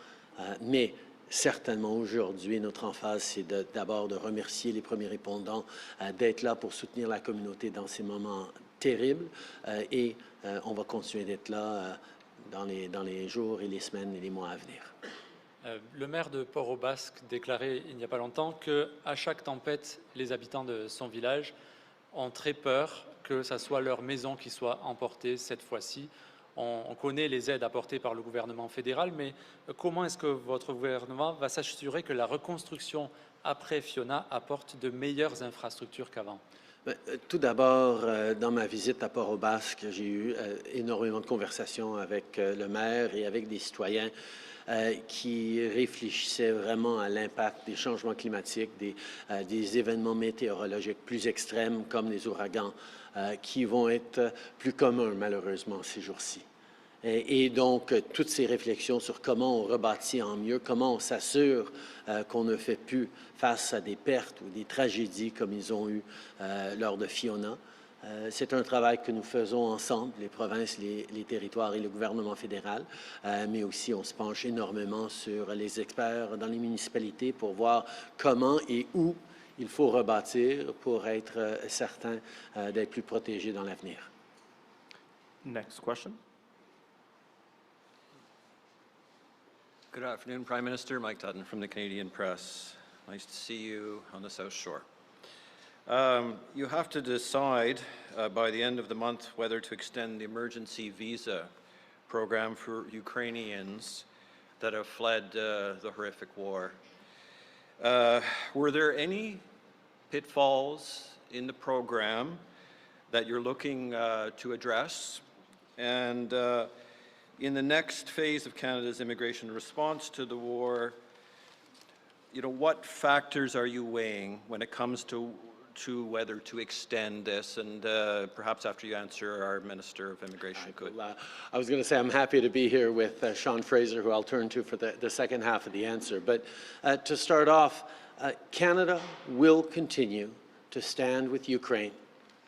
mais certainement aujourd'hui, notre emphase, c'est d'abord de remercier les premiers répondants, d'être là pour soutenir la communauté dans ces moments terribles et on va continuer d'être là dans les jours et les semaines et les mois à venir. Le maire de Port-au-Basque déclarait il n'y a pas longtemps qu'à chaque tempête, les habitants de son village ont très peur que ce soit leur maison qui soit emportée cette fois-ci. On connaît les aides apportées par le gouvernement fédéral, mais comment est-ce que votre gouvernement va s'assurer que la reconstruction après Fiona apporte de meilleures infrastructures qu'avant? Tout d'abord, dans ma visite à Port-au-Basque, j'ai eu énormément de conversations avec le maire et avec des citoyens qui réfléchissaient vraiment à l'impact des changements climatiques, des événements météorologiques plus extrêmes comme les ouragans qui vont être plus communs malheureusement ces jours-ci. Et donc, toutes ces réflexions sur comment on rebâtit en mieux, comment on s'assure qu'on ne fait plus face à des pertes ou des tragédies comme ils ont eu lors de Fiona. C'est un travail que nous faisons ensemble, les provinces, les territoires et le gouvernement fédéral, mais aussi on se penche énormément sur les experts dans les municipalités pour voir comment et où il faut rebâtir pour être certain d'être plus protégé dans l'avenir. Next question. Good afternoon, Prime Minister. Mike Tutton from the Canadian Press. Nice to see you on the South Shore. You have to decide by the end of the month whether to extend the emergency visa program for Ukrainians that have fled the horrific war. Were there any pitfalls in the program that you're looking to address? And in the next phase of Canada's immigration response to the war, what factors are you weighing when it comes to whether to extend this? And perhaps after you answer, our Minister of Immigration could. I was going to say I'm happy to be here with Sean Fraser, who I'll turn to for the second half of the answer. But to start off, Canada will continue to stand with Ukraine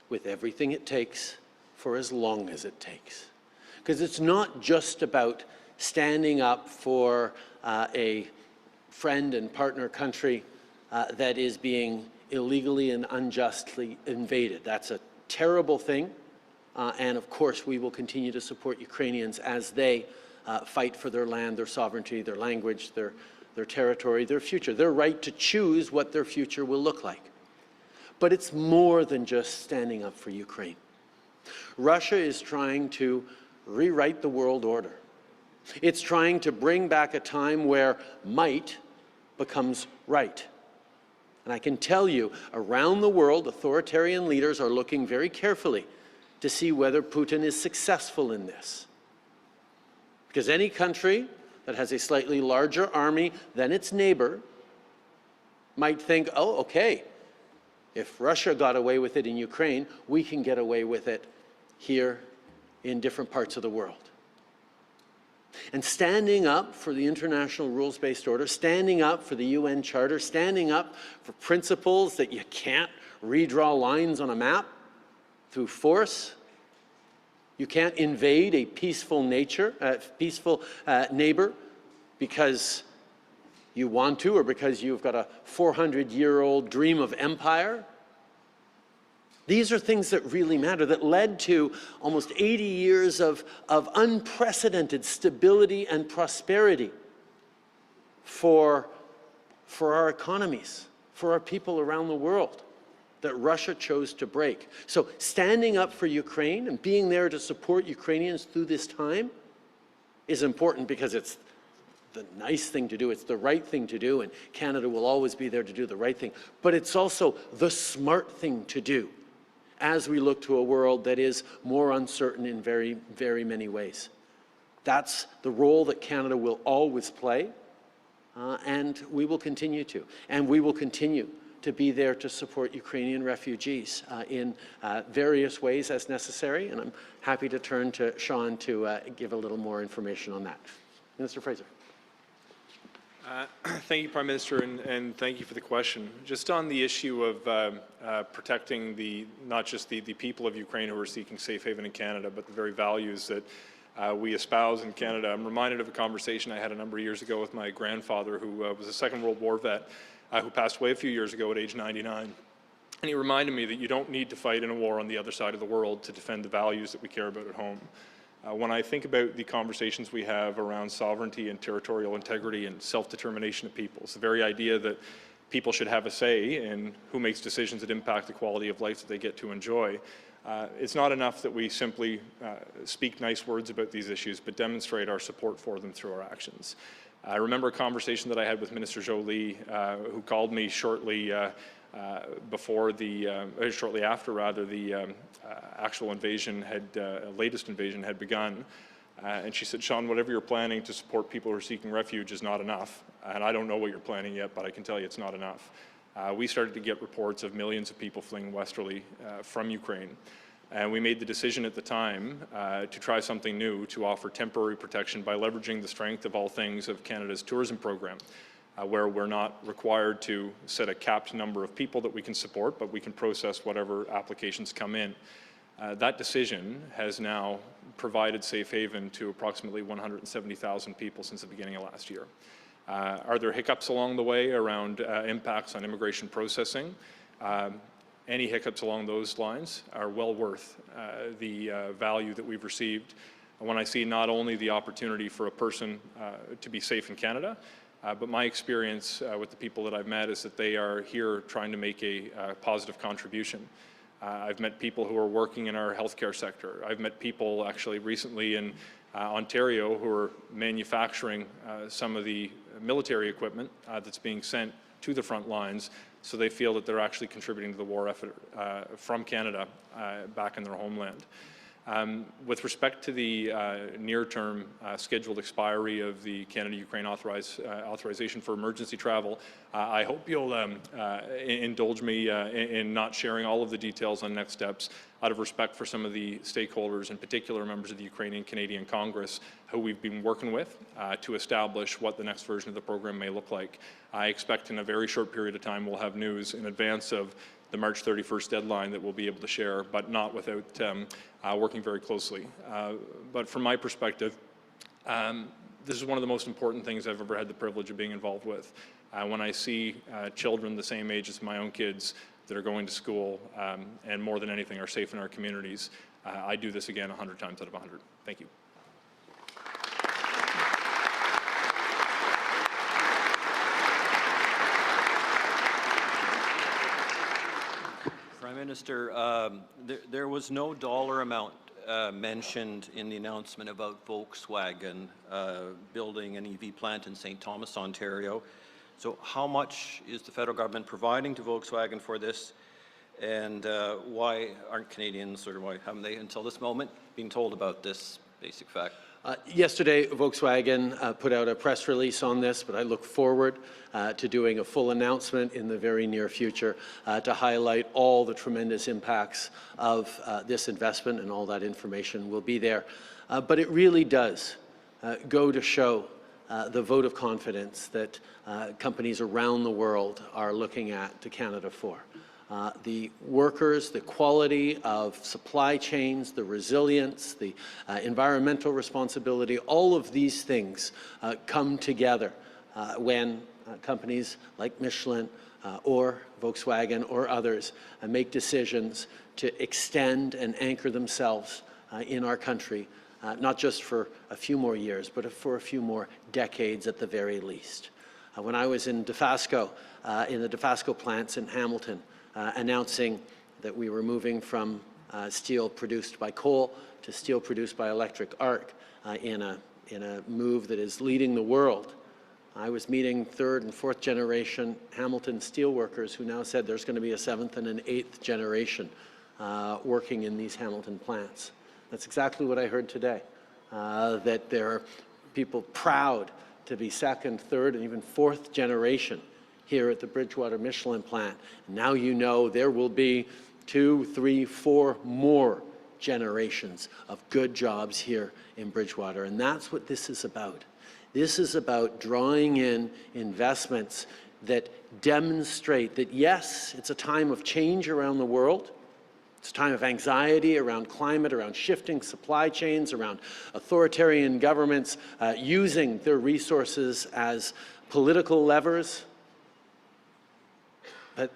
with everything it takes for as long as it takes. Because it's not just about standing up for a friend and partner country that is being illegally and unjustly invaded. That's a terrible thing, and of course we will continue to support Ukrainians as they fight for their land, their sovereignty, their language, their territory, their future, their right to choose what their future will look like. But it's more than just standing up for Ukraine. Russia is trying to rewrite the world order. It's trying to bring back a time where might becomes right. And I can tell you, around the world, authoritarian leaders are looking very carefully to see whether Putin is successful in this. Because any country that has a slightly larger army than its neighbor might think, oh, okay, if Russia got away with it in Ukraine, we can get away with it here in different parts of the world. And standing up for the international rules-based order, standing up for the UN Charter, standing up for principles that you can't redraw lines on a map through force. You can't invade a peaceful neighbor because you want to or because you've got a 400-year-old dream of empire. These are things that really matter, that led to almost 80 years of unprecedented stability and prosperity for our economies, for our people around the world that Russia chose to break. So standing up for Ukraine and being there to support Ukrainians through this time is important because it's the nice thing to do, it's the right thing to do, and Canada will always be there to do the right thing. But it's also the smart thing to do as we look to a world that is more uncertain in very, very many ways. That's the role that Canada will always play, and we will continue to. And we will continue to be there to support Ukrainian refugees in various ways as necessary. And I'm happy to turn to Sean to give a little more information on that. Minister Fraser. Thank you, Prime Minister, and thank you for the question. Just on the issue of protecting not just the people of Ukraine who are seeking safe haven in Canada, but the very values that we espouse in Canada. I'm reminded of a conversation I had a number of years ago with my grandfather, who was a Second World War vet, who passed away a few years ago at age 99. And he reminded me that you don't need to fight in a war on the other side of the world to defend the values that we care about at home. When I think about the conversations we have around sovereignty and territorial integrity and self-determination of peoples, the very idea that people should have a say in who makes decisions that impact the quality of life that they get to enjoy, it's not enough that we simply speak nice words about these issues, but demonstrate our support for them through our actions. I remember a conversation that I had with Minister Jolie, who called me shortly after the actual invasion latest invasion had begun. And she said, Sean, whatever you're planning to support people who are seeking refuge is not enough. And I don't know what you're planning yet, but I can tell you it's not enough. We started to get reports of millions of people fleeing westerly from Ukraine. And we made the decision at the time to try something new, to offer temporary protection by leveraging the strength of all things of Canada's tourism program, where we're not required to set a capped number of people that we can support, but we can process whatever applications come in. That decision has now provided safe haven to approximately 170,000 people since the beginning of last year. Are there hiccups along the way around impacts on immigration processing? Any hiccups along those lines are well worth the value that we've received when I see not only the opportunity for a person to be safe in Canada, but my experience with the people that I've met is that they are here trying to make a positive contribution. I've met people who are working in our healthcare sector. I've met people actually recently in Ontario who are manufacturing some of the military equipment that's being sent to the front lines, so they feel that they're actually contributing to the war effort from Canada back in their homeland. With respect to the near-term scheduled expiry of the Canada-Ukraine authorization for emergency travel, I hope you'll indulge me in not sharing all of the details on next steps out of respect for some of the stakeholders, in particular members of the Ukrainian-Canadian Congress, who we've been working with to establish what the next version of the program may look like. I expect in a very short period of time we'll have news in advance of the March 31st deadline that we'll be able to share, but not without working very closely. But from my perspective, this is one of the most important things I've ever had the privilege of being involved with. When I see children the same age as my own kids that are going to school and more than anything are safe in our communities, I do this again 100 times out of 100. Thank you. Prime Minister, there was no dollar amount mentioned in the announcement about Volkswagen building an EV plant in St. Thomas, Ontario. So how much is the federal government providing to Volkswagen for this, and why aren't Canadians, or why haven't they until this moment been told about this basic fact? Yesterday, Volkswagen put out a press release on this, but I look forward to doing a full announcement in the very near future to highlight all the tremendous impacts of this investment, and all that information will be there. But it really does go to show the vote of confidence that companies around the world are looking at to Canada for. The workers, the quality of supply chains, the resilience, the environmental responsibility, all of these things come together when companies like Michelin or Volkswagen or others make decisions to extend and anchor themselves in our country, not just for a few more years, but for a few more decades at the very least. When I was in Dofasco, in the Dofasco plants in Hamilton, announcing that we were moving from steel produced by coal to steel produced by electric arc in a move that is leading the world. I was meeting third and fourth generation Hamilton steelworkers who now said there's going to be a seventh and an eighth generation working in these Hamilton plants. That's exactly what I heard today, that there are people proud to be second, third, and even fourth generation here at the Bridgewater Michelin plant. And now you know there will be 2, 3, 4 more generations of good jobs here in Bridgewater. And that's what this is about. This is about drawing in investments that demonstrate that, yes, it's a time of change around the world. It's a time of anxiety around climate, around shifting supply chains, around authoritarian governments using their resources as political levers. But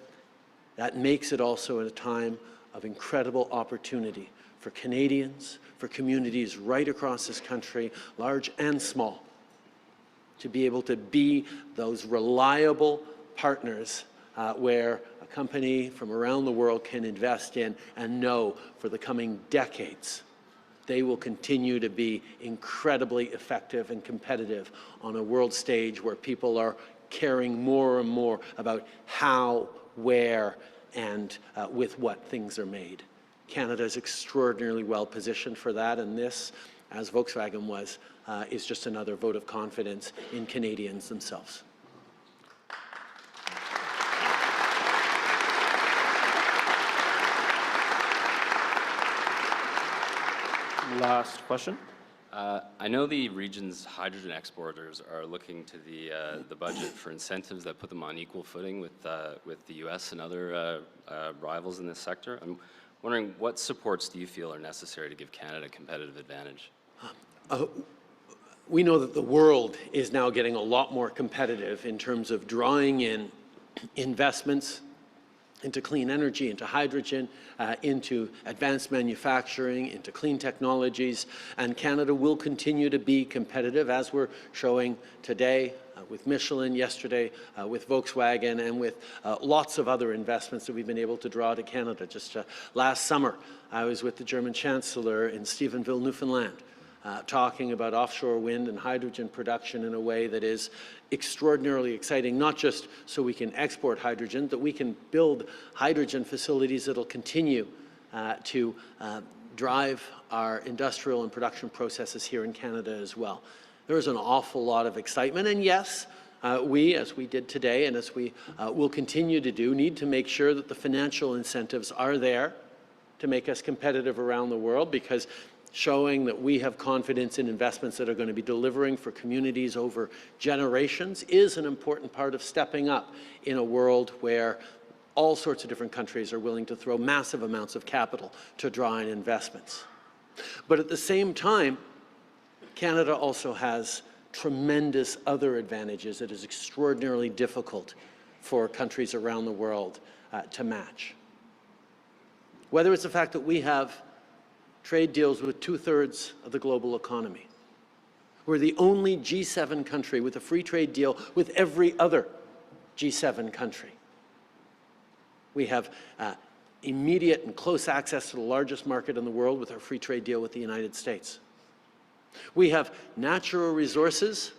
that makes it also a time of incredible opportunity for Canadians, for communities right across this country, large and small, to be able to be those reliable partners where a company from around the world can invest in and know for the coming decades they will continue to be incredibly effective and competitive on a world stage where people are caring more and more about how, where, and with what things are made. Canada is extraordinarily well positioned for that, and this, as Volkswagen was, is just another vote of confidence in Canadians themselves. Last question. I know the region's hydrogen exporters are looking to the budget for incentives that put them on equal footing with the U.S. and other rivals in this sector. I'm wondering, what supports do you feel are necessary to give Canada a competitive advantage? We know that the world is now getting a lot more competitive in terms of drawing in investments into clean energy, into hydrogen, into advanced manufacturing, into clean technologies, and Canada will continue to be competitive, as we're showing today with Michelin, yesterday with Volkswagen, and with lots of other investments that we've been able to draw to Canada. Just last summer, I was with the German Chancellor in Stephenville, Newfoundland, talking about offshore wind and hydrogen production in a way that is extraordinarily exciting, not just so we can export hydrogen, but we can build hydrogen facilities that will continue to drive our industrial and production processes here in Canada as well. There is an awful lot of excitement, and yes, we, as we did today and as we will continue to do, need to make sure that the financial incentives are there to make us competitive around the world, because showing that we have confidence in investments that are going to be delivering for communities over generations is an important part of stepping up in a world where all sorts of different countries are willing to throw massive amounts of capital to draw in investments. But at the same time, Canada also has tremendous other advantages that is extraordinarily difficult for countries around the world to match. Whether it's the fact that we have trade deals with 2/3 of the global economy. We're the only G7 country with a free trade deal with every other G7 country. We have immediate and close access to the largest market in the world with our free trade deal with the United States. We have natural resources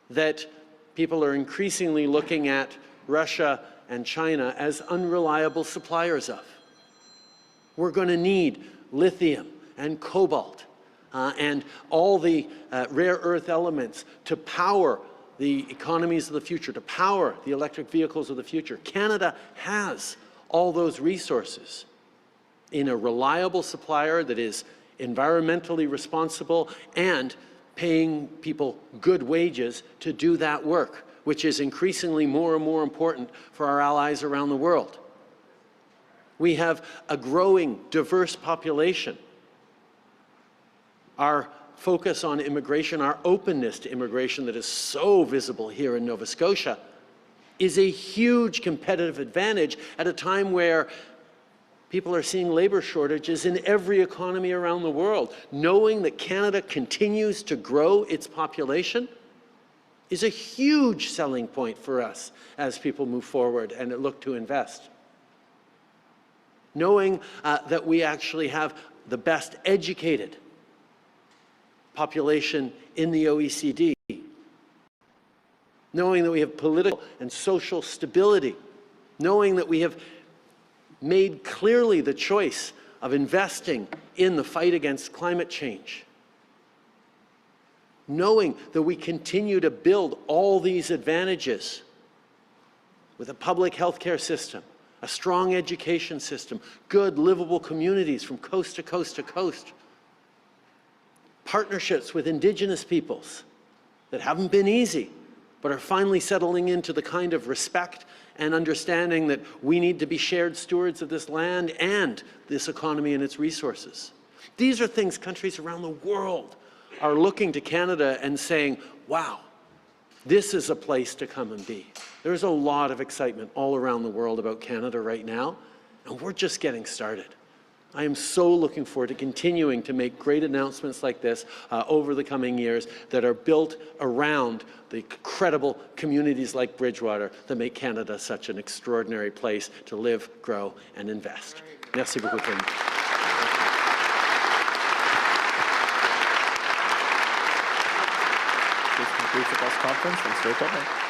that people are increasingly looking at Russia and China as unreliable suppliers of. We're going to need lithium and cobalt and all the rare earth elements to power the economies of the future, to power the electric vehicles of the future. Canada has all those resources in a reliable supplier that is environmentally responsible and paying people good wages to do that work, which is increasingly more and more important for our allies around the world. We have a growing, diverse population. Our focus on immigration, our openness to immigration that is so visible here in Nova Scotia, is a huge competitive advantage at a time where people are seeing labor shortages in every economy around the world. Knowing that Canada continues to grow its population is a huge selling point for us as people move forward and look to invest. Knowing that we actually have the best educated population in the OECD. Knowing that we have political and social stability. Knowing that we have made clearly the choice of investing in the fight against climate change. Knowing that we continue to build all these advantages with a public healthcare system, a strong education system, good livable communities from coast to coast to coast, partnerships with Indigenous peoples that haven't been easy, but are finally settling into the kind of respect and understanding that we need to be shared stewards of this land and this economy and its resources. These are things countries around the world are looking to Canada and saying, wow, this is a place to come and be. There's a lot of excitement all around the world about Canada right now, and we're just getting started. I am so looking forward to continuing to make great announcements like this over the coming years that are built around the incredible communities like Bridgewater that make Canada such an extraordinary place to live, grow, and invest. Merci beaucoup. This concludes the press conference. Thanks for attending.